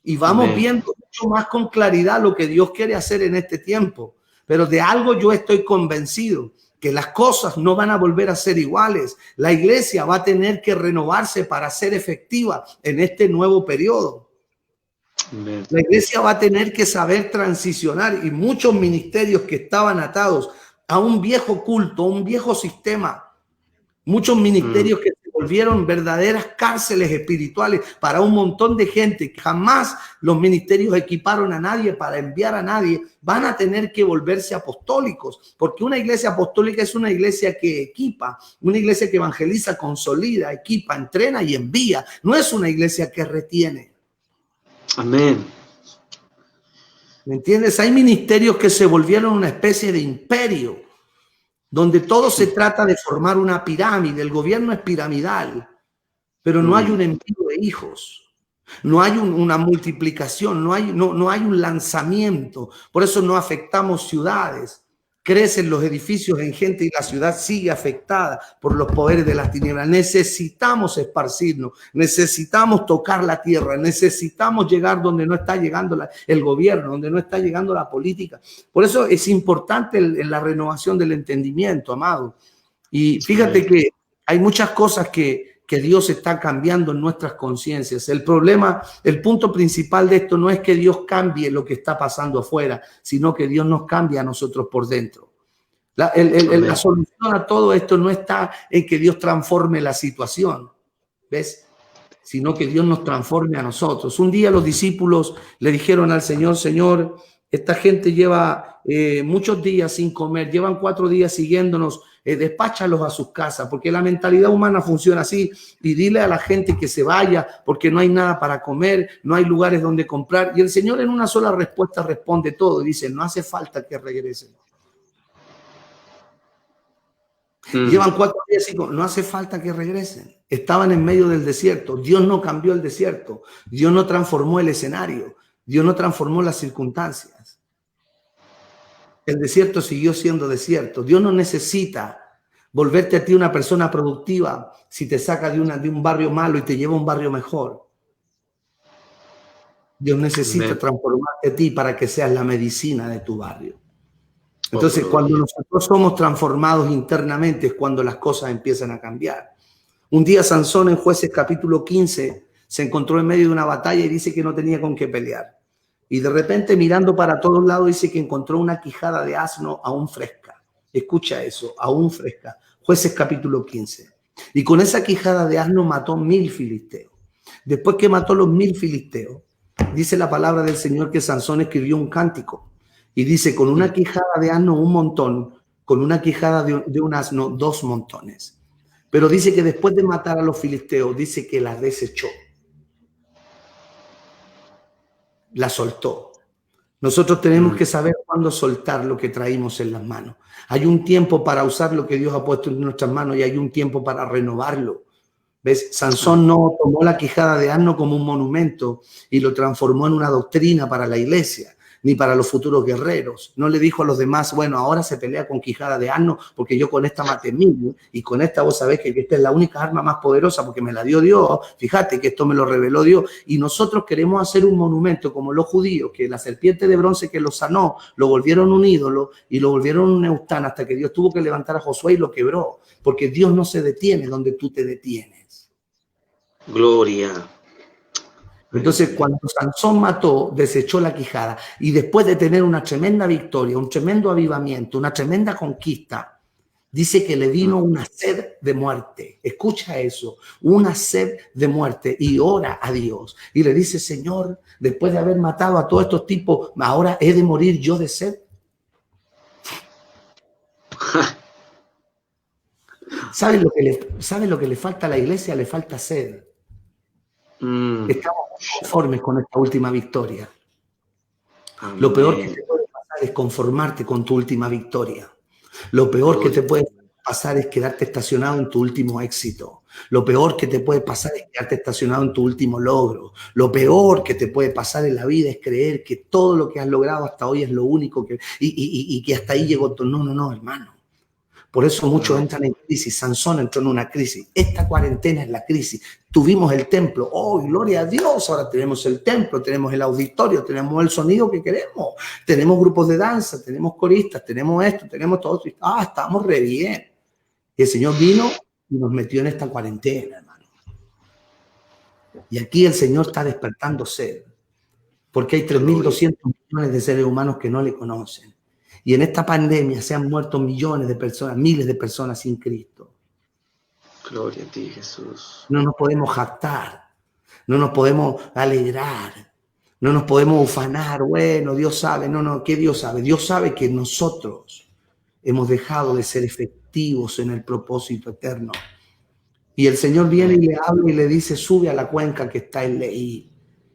Speaker 3: y vamos viendo mucho más con claridad lo que Dios quiere hacer en este tiempo. Pero de algo yo estoy convencido, que las cosas no van a volver a ser iguales. La iglesia va a tener que renovarse para ser efectiva en este nuevo periodo. La iglesia va a tener que saber transicionar y muchos ministerios que estaban atados a un viejo culto, a un viejo sistema, muchos ministerios que se volvieron verdaderas cárceles espirituales para un montón de gente. Jamás los ministerios equiparon a nadie para enviar a nadie. Van a tener que volverse apostólicos, porque una iglesia apostólica es una iglesia que equipa, una iglesia que evangeliza, consolida, equipa, entrena y envía. No es una iglesia que retiene.
Speaker 2: Amén.
Speaker 3: ¿Me entiendes? Hay ministerios que se volvieron una especie de imperio, donde todo se trata de formar una pirámide. El gobierno es piramidal, pero no hay un envío de hijos, no hay una multiplicación, no hay un lanzamiento. Por eso no afectamos ciudades. Crecen los edificios en gente y la ciudad sigue afectada por los poderes de las tinieblas. Necesitamos esparcirnos, necesitamos tocar la tierra, necesitamos llegar donde no está llegando el gobierno, donde no está llegando la política. Por eso es importante la renovación del entendimiento, amado. Y fíjate que hay muchas cosas que Dios está cambiando en nuestras conciencias. El problema, el punto principal de esto no es que Dios cambie lo que está pasando afuera, sino que Dios nos cambia a nosotros por dentro. La solución a todo esto no está en que Dios transforme la situación, ¿ves? Sino que Dios nos transforme a nosotros. Un día los discípulos le dijeron al Señor: Señor, esta gente lleva muchos días sin comer, llevan 4 días siguiéndonos, despáchalos a sus casas, porque la mentalidad humana funciona así, y dile a la gente que se vaya, porque no hay nada para comer, no hay lugares donde comprar. Y el Señor en una sola respuesta responde todo y dice: no hace falta que regresen. Llevan 4 días y no hace falta que regresen. Estaban en medio del desierto. Dios no cambió el desierto, Dios no transformó el escenario, Dios no transformó las circunstancias. El desierto siguió siendo desierto. Dios no necesita volverte a ti una persona productiva si te saca de un barrio malo y te lleva a un barrio mejor. Dios necesita transformarte a ti para que seas la medicina de tu barrio. Entonces, cuando nosotros somos transformados internamente es cuando las cosas empiezan a cambiar. Un día Sansón en Jueces capítulo 15 se encontró en medio de una batalla y dice que no tenía con qué pelear. Y de repente, mirando para todos lados, dice que encontró una quijada de asno aún fresca. Escucha eso, aún fresca. Jueces capítulo 15. Y con esa quijada de asno mató 1000 filisteos. Después que mató los 1000 filisteos, dice la palabra del Señor que Sansón escribió un cántico. Y dice, con una quijada de asno un montón, con una quijada de un asno 2 montones. Pero dice que después de matar a los filisteos, dice que la desechó. La soltó. Nosotros tenemos que saber cuándo soltar lo que traímos en las manos. Hay un tiempo para usar lo que Dios ha puesto en nuestras manos y hay un tiempo para renovarlo. ¿Ves? Sansón no tomó la quijada de asno como un monumento y lo transformó en una doctrina para la iglesia, ni para los futuros guerreros. No le dijo a los demás, bueno, ahora se pelea con quijada de asno porque yo con esta maté 1000 y con esta vos sabés que esta es la única arma más poderosa porque me la dio Dios. Fíjate que esto me lo reveló Dios. Y nosotros queremos hacer un monumento como los judíos, que la serpiente de bronce que lo sanó, lo volvieron un ídolo y lo volvieron un eustán hasta que Dios tuvo que levantar a Josué y lo quebró. Porque Dios no se detiene donde tú te detienes.
Speaker 2: Gloria.
Speaker 3: Entonces, cuando Sansón mató, desechó la quijada. Y después de tener una tremenda victoria, un tremendo avivamiento, una tremenda conquista, dice que le vino una sed de muerte. Escucha eso, una sed de muerte. Y ora a Dios. Y le dice, Señor, después de haber matado a todos estos tipos, ¿ahora he de morir yo de sed? ¿Sabe lo que le falta a la iglesia? Le falta sed. Estamos conformes con esta última victoria. Amén. Lo peor que te puede pasar es conformarte con tu última victoria. Lo peor que te puede pasar es quedarte estacionado en tu último éxito. Lo peor que te puede pasar es quedarte estacionado en tu último logro. Lo peor que te puede pasar en la vida es creer que todo lo que has logrado hasta hoy es lo único que y que hasta ahí llegó todo. No, hermano. Por eso muchos entran en crisis. Sansón entró en una crisis. Esta cuarentena es la crisis. Tuvimos el templo. ¡Oh, gloria a Dios! Ahora tenemos el templo, tenemos el auditorio, tenemos el sonido que queremos. Tenemos grupos de danza, tenemos coristas, tenemos esto, tenemos todo. Estamos re bien. Y el Señor vino y nos metió en esta cuarentena, hermano. Y aquí el Señor está despertando sed. Porque hay 3.200 millones de seres humanos que no le conocen. Y en esta pandemia se han muerto millones de personas, miles de personas sin Cristo.
Speaker 2: Gloria a ti, Jesús.
Speaker 3: No nos podemos jactar, no nos podemos alegrar, no nos podemos ufanar. Bueno, Dios sabe. No, ¿qué Dios sabe? Dios sabe que nosotros hemos dejado de ser efectivos en el propósito eterno. Y el Señor viene y le habla y le dice, sube a la cuenca que está en Leí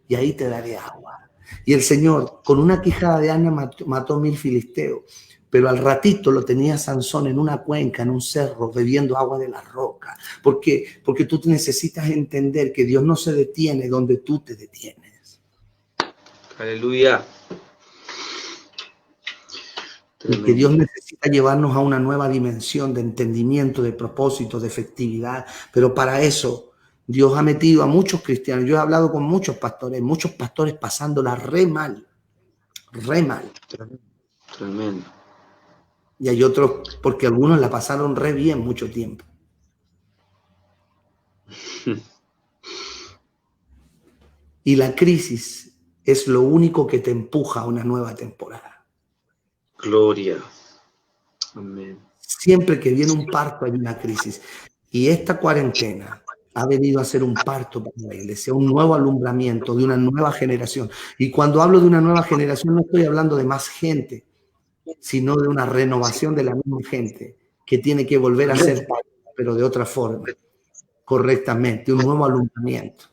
Speaker 3: y ahí te daré agua. Y el Señor, con una quijada de asno mató 1000 filisteos, pero al ratito lo tenía Sansón en una cuenca, en un cerro, bebiendo agua de la roca. ¿Por qué? Porque tú necesitas entender que Dios no se detiene donde tú te detienes.
Speaker 2: Aleluya.
Speaker 3: Y que Dios necesita llevarnos a una nueva dimensión de entendimiento, de propósito, de efectividad. Pero para eso Dios ha metido a muchos cristianos. Yo he hablado con muchos pastores pasándola re mal. Re mal.
Speaker 2: Tremendo.
Speaker 3: Y hay otros, porque algunos la pasaron re bien mucho tiempo. Y la crisis es lo único que te empuja a una nueva temporada.
Speaker 2: Gloria. Amén.
Speaker 3: Siempre que viene un parto hay una crisis. Y esta cuarentena ha venido a ser un parto para la iglesia, un nuevo alumbramiento de una nueva generación. Y cuando hablo de una nueva generación no estoy hablando de más gente, sino de una renovación de la misma gente que tiene que volver a ser, pero de otra forma, correctamente, un nuevo alumbramiento.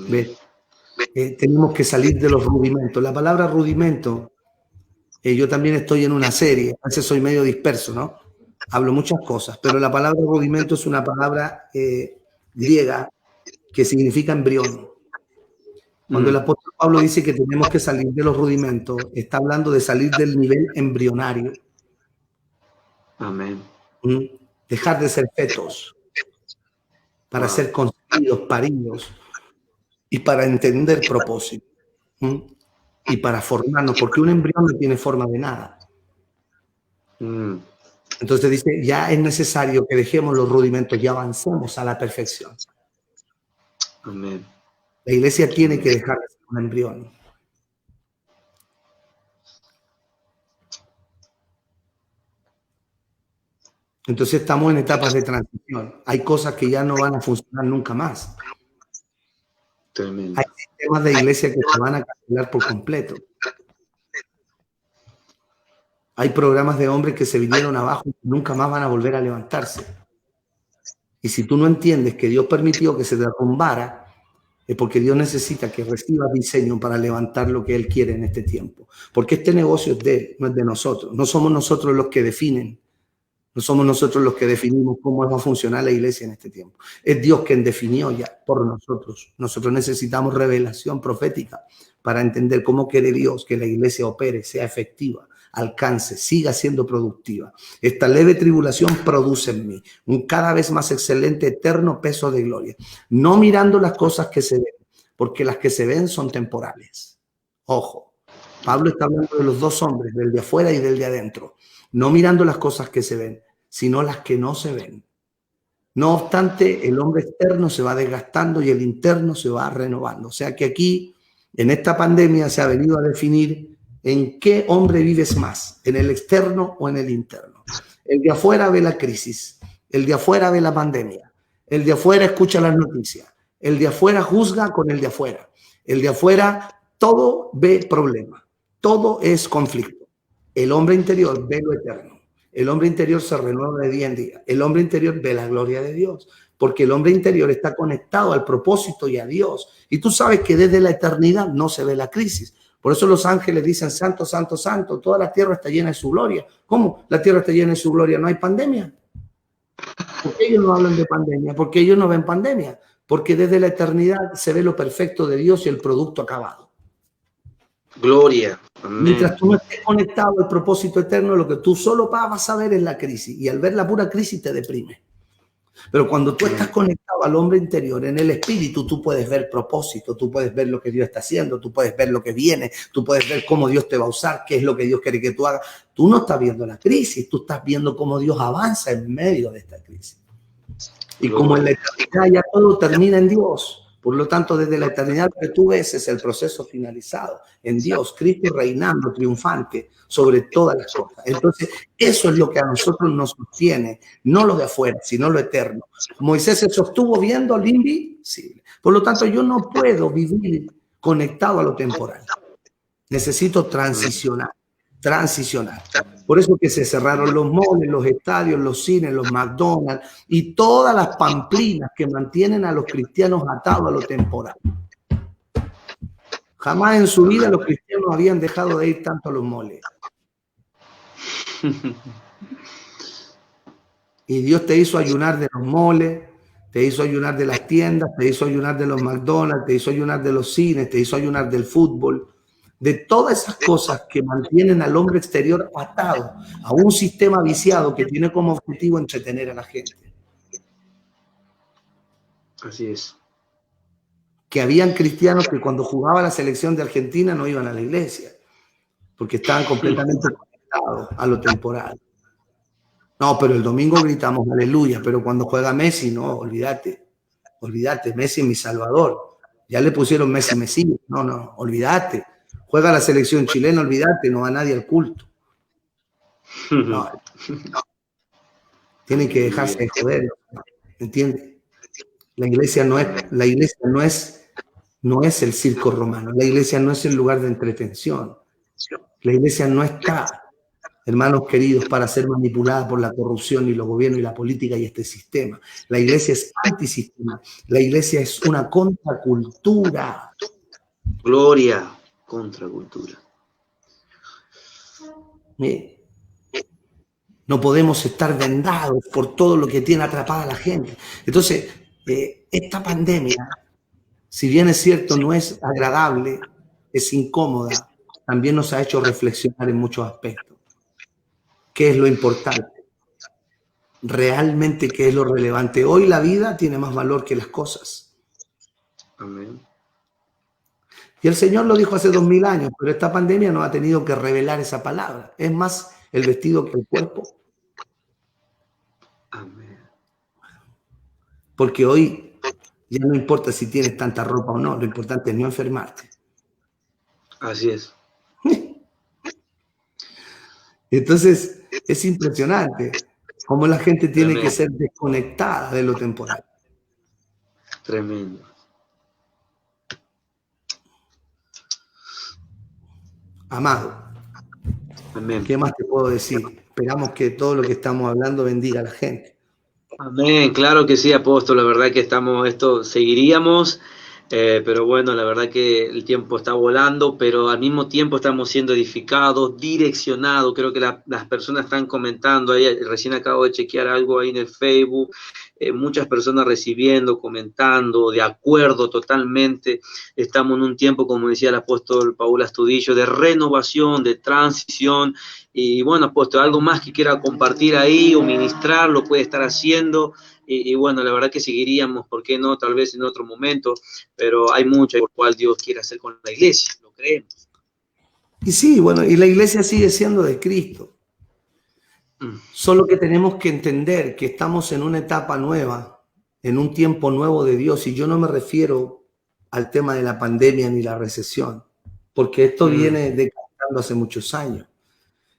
Speaker 3: ¿Ves? Tenemos que salir de los rudimentos. La palabra rudimento, yo también estoy en una serie, a veces soy medio disperso, ¿no? Hablo muchas cosas, pero la palabra rudimento es una palabra griega que significa embrión. Cuando el apóstol Pablo dice que tenemos que salir de los rudimentos, está hablando de salir del nivel embrionario.
Speaker 2: Amén.
Speaker 3: Dejar de ser fetos para ser concebidos, paridos y para entender propósito y para formarnos, porque un embrión no tiene forma de nada. Entonces dice, ya es necesario que dejemos los rudimentos y avancemos a la perfección.
Speaker 2: Amén.
Speaker 3: La iglesia tiene que dejar de ser un embrión. Entonces estamos en etapas de transición. Hay cosas que ya no van a funcionar nunca más.
Speaker 1: Tremendo.
Speaker 3: Hay sistemas de iglesia que se van a cancelar por completo. Hay programas de hombres que se vinieron abajo y nunca más van a volver a levantarse. Y si tú no entiendes que Dios permitió que se derrumbara, es porque Dios necesita que recibas diseño para levantar lo que Él quiere en este tiempo. Porque este negocio es de Él, no es de nosotros. No somos nosotros los que definen. No somos nosotros los que definimos cómo va a funcionar la iglesia en este tiempo. Es Dios quien definió ya por nosotros. Nosotros necesitamos revelación profética para entender cómo quiere Dios que la iglesia opere, sea efectiva, alcance, siga siendo productiva. Esta leve tribulación produce en mí un cada vez más excelente, eterno peso de gloria. No mirando las cosas que se ven, porque las que se ven son temporales. Ojo, Pablo está hablando de los dos hombres, del de afuera y del de adentro. No mirando las cosas que se ven, sino las que no se ven. No obstante, el hombre externo se va desgastando y el interno se va renovando. O sea que aquí, en esta pandemia, se ha venido a definir en qué hombre vives más, en el externo o en el interno. El de afuera ve la crisis, el de afuera ve la pandemia, el de afuera escucha las noticias, el de afuera juzga con el de afuera, el de afuera todo ve problema, todo es conflicto. El hombre interior ve lo eterno. El hombre interior se renueva de día en día. El hombre interior ve la gloria de Dios, porque el hombre interior está conectado al propósito y a Dios. Y tú sabes que desde la eternidad no se ve la crisis. Por eso los ángeles dicen, santo, santo, santo, toda la tierra está llena de su gloria. ¿Cómo? La tierra está llena de su gloria, ¿no hay pandemia? ¿Por qué ellos no hablan de pandemia? Porque ellos no ven pandemia. Porque desde la eternidad se ve lo perfecto de Dios y el producto acabado.
Speaker 1: Gloria. Amén.
Speaker 3: Mientras tú no estés conectado al propósito eterno, lo que tú solo vas a ver es la crisis. Y al ver la pura crisis te deprime. Pero cuando tú estás conectado al hombre interior, en el espíritu, tú puedes ver propósito, tú puedes ver lo que Dios está haciendo, tú puedes ver lo que viene, tú puedes ver cómo Dios te va a usar, qué es lo que Dios quiere que tú hagas. Tú no estás viendo la crisis, tú estás viendo cómo Dios avanza en medio de esta crisis. Y como en la eternidad ya todo termina en Dios. Por lo tanto, desde la eternidad que tú ves es el proceso finalizado en Dios, Cristo reinando triunfante sobre todas las cosas. Entonces, eso es lo que a nosotros nos sostiene, no lo de afuera, sino lo eterno. Moisés se sostuvo viendo lo invisible. Por lo tanto, yo no puedo vivir conectado a lo temporal. Necesito transicionar. Por eso que se cerraron los malls, los estadios, los cines, los McDonald's y todas las pamplinas que mantienen a los cristianos atados a lo temporal. Jamás en su vida los cristianos habían dejado de ir tanto a los malls. Y Dios te hizo ayunar de los malls, te hizo ayunar de las tiendas, te hizo ayunar de los McDonald's, te hizo ayunar de los cines, te hizo ayunar del fútbol. De todas esas cosas que mantienen al hombre exterior atado a un sistema viciado que tiene como objetivo entretener a la gente.
Speaker 1: Así es.
Speaker 3: Que habían cristianos que cuando jugaba la selección de Argentina no iban a la iglesia, porque estaban completamente conectados a lo temporal. No, pero el domingo gritamos aleluya, pero cuando juega Messi, no, olvídate, Messi es mi salvador. Ya le pusieron Messi, no, olvídate. Juega la selección chilena, olvídate, no va nadie al culto. No. Tienen que dejarse de joder, ¿entiendes? La iglesia no es el circo romano, la iglesia no es el lugar de entretención. La iglesia no está, hermanos queridos, para ser manipulada por la corrupción y los gobiernos y la política y este sistema. La iglesia es antisistema, la iglesia es una contracultura.
Speaker 1: Gloria. Contracultura.
Speaker 3: No podemos estar vendados por todo lo que tiene atrapada a la gente. Entonces, esta pandemia, si bien es cierto, no es agradable, es incómoda, también nos ha hecho reflexionar en muchos aspectos. ¿Qué es lo importante? Realmente, ¿qué es lo relevante? Hoy la vida tiene más valor que las cosas.
Speaker 1: Amén.
Speaker 3: Y el Señor lo dijo hace 2000 años, pero esta pandemia nos ha tenido que revelar esa palabra. Es más el vestido que el cuerpo.
Speaker 1: Amén.
Speaker 3: Porque hoy ya no importa si tienes tanta ropa o no, lo importante es no enfermarte.
Speaker 1: Así es.
Speaker 3: Entonces, es impresionante. Cómo la gente tiene
Speaker 1: Tremendo.
Speaker 3: que ser desconectada de lo temporal.
Speaker 1: Tremendo.
Speaker 3: Amado,
Speaker 1: Amén.
Speaker 3: ¿qué más te puedo decir? Esperamos que todo lo que estamos hablando bendiga a la gente.
Speaker 1: Amén, claro que sí, apóstol, la verdad que seguiríamos, pero bueno, la verdad que el tiempo está volando, pero al mismo tiempo estamos siendo edificados, direccionados, creo que las personas están comentando, ahí recién acabo de chequear algo ahí en el Facebook, muchas personas recibiendo, comentando, de acuerdo totalmente, estamos en un tiempo, como decía el apóstol Paul Astudillo, de renovación, de transición. Y bueno, apóstol, algo más que quiera compartir ahí o ministrar, lo puede estar haciendo. Y bueno, la verdad que seguiríamos, ¿por qué no? Tal vez en otro momento, pero hay mucho por cual Dios quiere hacer con la iglesia, lo creemos.
Speaker 3: Y sí, bueno, y la iglesia sigue siendo de Cristo. Solo que tenemos que entender que estamos en una etapa nueva, en un tiempo nuevo de Dios, y yo no me refiero al tema de la pandemia ni la recesión, porque esto viene decantando hace muchos años.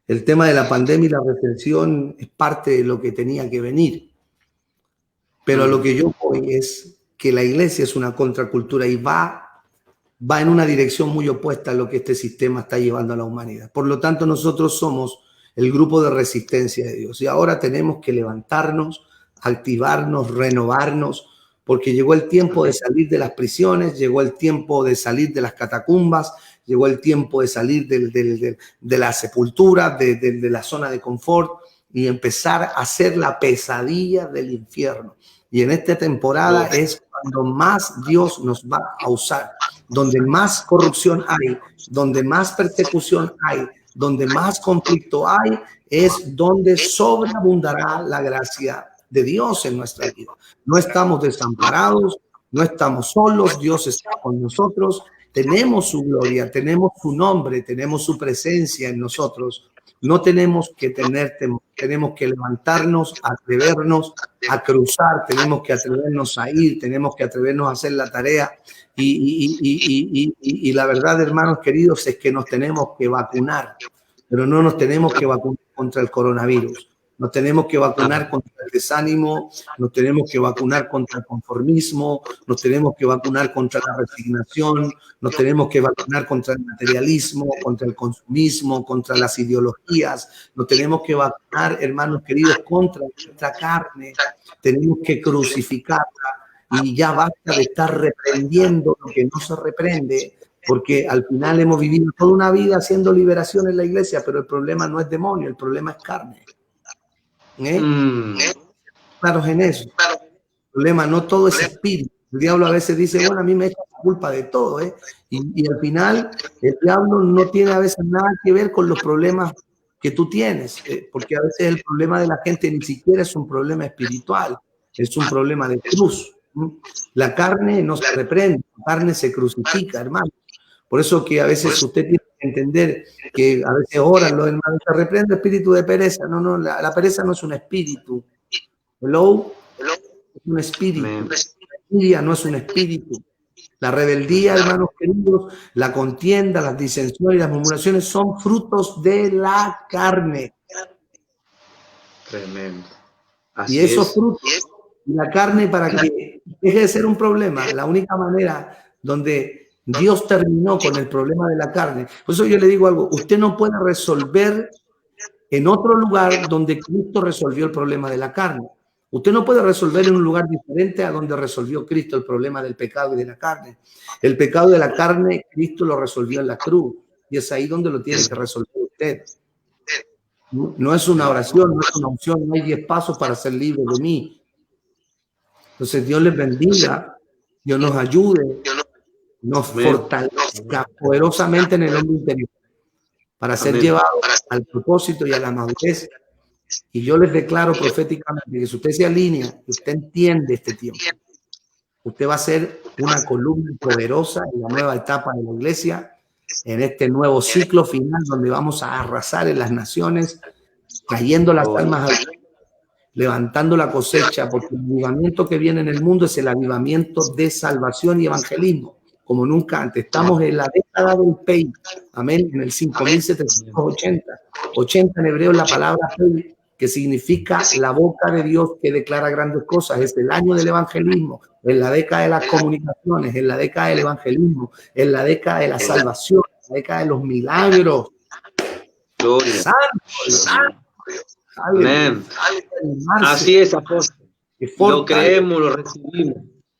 Speaker 3: El tema de la pandemia y la recesión es parte de lo que tenía que venir. Pero a lo que yo voy es que la iglesia es una contracultura y va en una dirección muy opuesta a lo que este sistema está llevando a la humanidad. Por lo tanto, nosotros somos el grupo de resistencia de Dios. Y ahora tenemos que levantarnos, activarnos, renovarnos, porque llegó el tiempo de salir de las prisiones, llegó el tiempo de salir de las catacumbas, llegó el tiempo de salir de la sepultura, de la zona de confort y empezar a hacer la pesadilla del infierno. Y en esta temporada es cuando más Dios nos va a usar, donde más corrupción hay, donde más persecución hay, donde más conflicto hay, es donde sobreabundará la gracia de Dios en nuestra vida. No estamos desamparados, no estamos solos, Dios está con nosotros, tenemos su gloria, tenemos su nombre, tenemos su presencia en nosotros. No tenemos que tener temor, tenemos que levantarnos, atrevernos a cruzar, tenemos que atrevernos a ir, tenemos que atrevernos a hacer la tarea. Y la verdad, hermanos queridos, es que nos tenemos que vacunar, pero no nos tenemos que vacunar contra el coronavirus. Nos tenemos que vacunar contra el desánimo, nos tenemos que vacunar contra el conformismo, nos tenemos que vacunar contra la resignación, nos tenemos que vacunar contra el materialismo, contra el consumismo, contra las ideologías, nos tenemos que vacunar, hermanos queridos, contra nuestra carne. Tenemos que crucificarla y ya basta de estar reprendiendo lo que no se reprende, porque al final hemos vivido toda una vida haciendo liberación en la iglesia, pero el problema no es demonio, el problema es carne. Claro en eso. El problema no todo es espíritu. El diablo a veces dice, bueno, a mí me echa la culpa de todo, y al final el diablo no tiene a veces nada que ver con los problemas que tú tienes, porque a veces el problema de la gente ni siquiera es un problema espiritual, es un problema de cruz. La carne no se reprende, la carne se crucifica, hermano. Por eso que a veces usted tiene que entender que a veces oran los hermanos, se reprende el espíritu de pereza. No, la pereza no es un espíritu. Hello, es un espíritu. La envidia no es un espíritu. La rebeldía, hermanos queridos, la contienda, las disensiones y las murmuraciones son frutos de la carne.
Speaker 1: Tremendo.
Speaker 3: Así y esos frutos de la carne, para que deje de ser un problema, la única manera donde Dios terminó con el problema de la carne. Por eso yo le digo algo, usted no puede resolver en otro lugar donde Cristo resolvió el problema de la carne. Usted no puede resolver en un lugar diferente a donde resolvió Cristo el problema del pecado y de la carne. El pecado de la carne, Cristo lo resolvió en la cruz. Y es ahí donde lo tiene que resolver usted. No es una oración, no es una unción, no hay 10 pasos para ser libre de mí. Entonces Dios les bendiga, Dios nos ayude, nos fortalezca poderosamente en el hombre interior para ser llevados al propósito y a la madurez. Y yo les declaro proféticamente que si usted se alinea, que usted entiende este tiempo, usted va a ser una columna poderosa en la nueva etapa de la iglesia, en este nuevo ciclo final donde vamos a arrasar en las naciones, trayendo las almas al reino, levantando la cosecha, porque el avivamiento que viene en el mundo es el avivamiento de salvación y evangelismo, como nunca antes. Estamos en la década del Pei, amén, en el 5780. 80 en hebreo es la palabra Pei, que significa la boca de Dios que declara grandes cosas. Es el año del evangelismo, es la década de las comunicaciones, es la década del evangelismo, es la década de la salvación, la década de los milagros.
Speaker 1: Gloria.
Speaker 3: Santo.
Speaker 1: Amén. Así es, apóstol. Lo creemos, lo recibimos.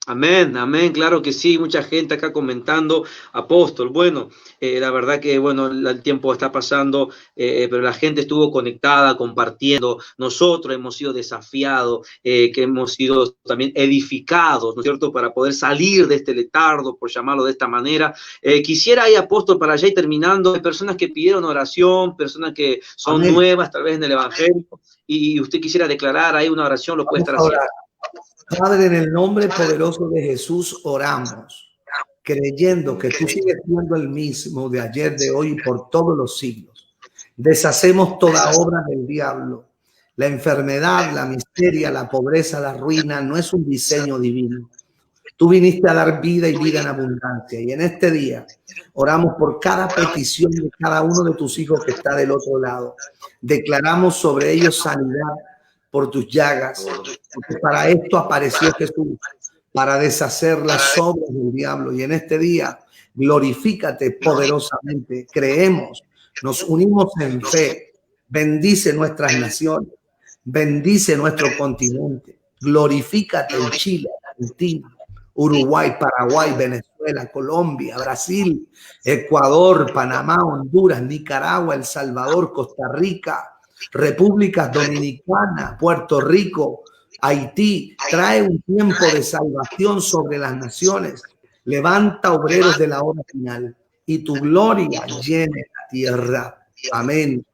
Speaker 1: Amén, amén, claro que sí, mucha gente acá comentando, apóstol, bueno, la verdad que, bueno, el tiempo está pasando, pero la gente estuvo conectada, compartiendo, nosotros hemos sido desafiados, que hemos sido también edificados, ¿no es cierto?, para poder salir de este letardo, por llamarlo de esta manera. Quisiera ir, apóstol, para allá y terminando, hay personas que pidieron oración, personas que son
Speaker 3: Amén.
Speaker 1: nuevas, tal vez en el Evangelio, y usted quisiera declarar ahí una oración, lo puede estar haciendo.
Speaker 3: Padre, en el nombre poderoso de Jesús oramos, creyendo que tú sigues siendo el mismo de ayer, de hoy y por todos los siglos. Deshacemos toda obra del diablo. La enfermedad, la miseria, la pobreza, la ruina no es un diseño divino. Tú viniste a dar vida y vida en abundancia. Y en este día oramos por cada petición de cada uno de tus hijos que está del otro lado. Declaramos sobre ellos sanidad por tus llagas, porque para esto apareció Jesús, para deshacer las obras del diablo. Y en este día, glorifícate poderosamente. Creemos, nos unimos en fe. Bendice nuestras naciones, bendice nuestro continente. Glorifícate en Chile, Argentina, Uruguay, Paraguay, Venezuela, Colombia, Brasil, Ecuador, Panamá, Honduras, Nicaragua, El Salvador, Costa Rica, República Dominicana, Puerto Rico, Haití. Trae un tiempo de salvación sobre las naciones. Levanta obreros de la hora final y tu gloria llene la tierra. Amén.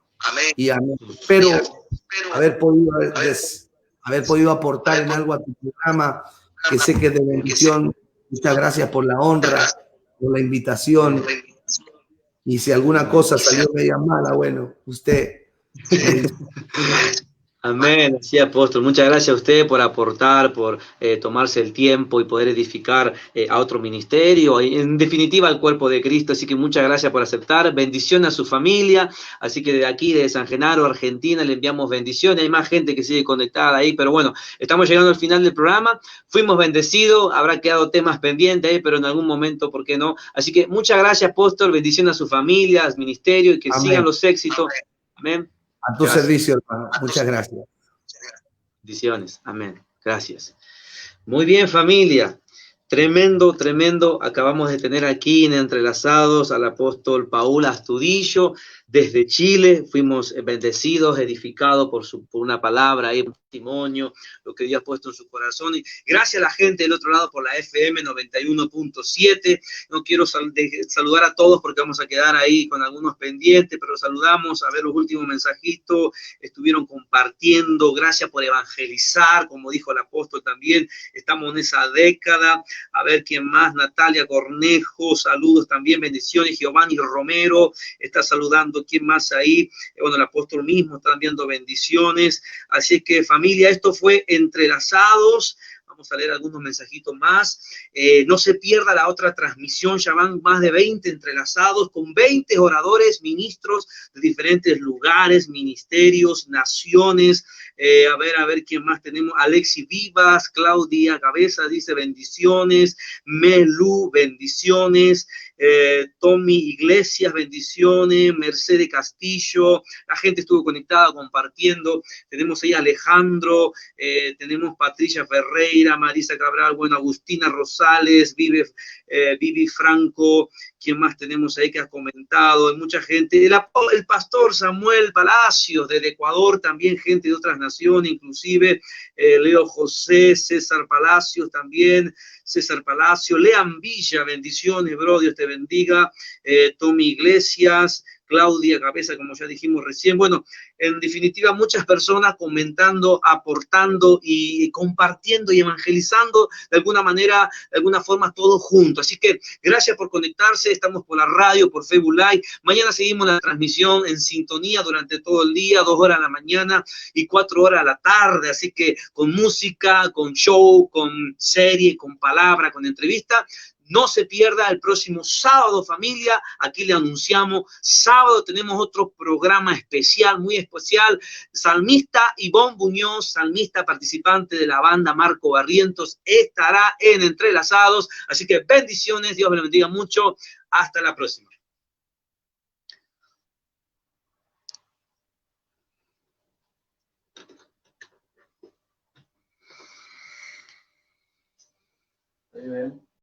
Speaker 3: Y amén. Espero haber podido aportar en algo a tu programa, que sé que es de bendición. Muchas gracias por la honra, por la invitación. Y si alguna cosa salió media mala, bueno, usted...
Speaker 1: Amén, sí, apóstol. Muchas gracias a usted por aportar, por tomarse el tiempo y poder edificar a otro ministerio, en definitiva al cuerpo de Cristo. Así que muchas gracias por aceptar. Bendición a su familia. Así que de aquí, de San Genaro, Argentina, le enviamos bendiciones. Hay más gente que sigue conectada ahí, pero bueno, estamos llegando al final del programa. Fuimos bendecidos, habrá quedado temas pendientes ahí, pero en algún momento, ¿por qué no? Así que muchas gracias, apóstol. Bendición a su familia, al ministerio, y que
Speaker 3: Amén.
Speaker 1: sigan los éxitos. Amén.
Speaker 3: A tu servicio, hermano. Muchas gracias.
Speaker 1: Bendiciones. Amén. Gracias. Muy bien, familia. Tremendo, tremendo. Acabamos de tener aquí en Entrelazados al apóstol Paul Astudillo desde Chile. Fuimos bendecidos, edificados por una palabra, un testimonio, lo que Dios ha puesto en su corazón. Y gracias a la gente del otro lado por la FM 91.7. No quiero saludar a todos porque vamos a quedar ahí con algunos pendientes, pero saludamos a ver los últimos mensajitos. Estuvieron compartiendo. Gracias por evangelizar, como dijo el apóstol también. Estamos en esa década. A ver quién más. Natalia Cornejo, saludos también, bendiciones. Giovanni Romero está saludando. ¿Quién más ahí? Bueno, el apóstol mismo está enviando bendiciones. Así que, familia, esto fue Entrelazados. Vamos a leer algunos mensajitos más. No se pierda la otra transmisión. Ya van más de 20 entrelazados con 20 oradores, ministros de diferentes lugares, ministerios, naciones. A ver quién más tenemos. Alexi Vivas, Claudia Cabeza dice bendiciones. Melu, bendiciones. Tommy Iglesias, bendiciones. Mercedes Castillo, la gente estuvo conectada, compartiendo. Tenemos ahí a Alejandro, tenemos Patricia Ferreira, Marisa Cabral, bueno, Agustina Rosales, Vivi Franco. ¿Quién más tenemos ahí que ha comentado? Hay mucha gente. El pastor Samuel Palacios desde Ecuador, también gente de otras naciones, inclusive Leo José, César Palacios también. César Palacio, Lean Villa, bendiciones, bro, Dios te bendiga. Tommy Iglesias, Claudia Cabeza, como ya dijimos recién. Bueno, en definitiva, muchas personas comentando, aportando y compartiendo y evangelizando de alguna manera, de alguna forma, todos juntos. Así que gracias por conectarse. Estamos por la radio, por Facebook Live. Mañana seguimos la transmisión en sintonía durante todo el día, 2 horas a la mañana y 4 horas a la tarde. Así que con música, con show, con serie, con palabra, con entrevista. No se pierda el próximo sábado, familia. Aquí le anunciamos, sábado tenemos otro programa especial, muy especial. Salmista Ivonne Buñoz, salmista participante de la banda Marco Barrientos, estará en Entrelazados. Así que bendiciones, Dios me lo bendiga mucho. Hasta la próxima.
Speaker 2: Muy bien.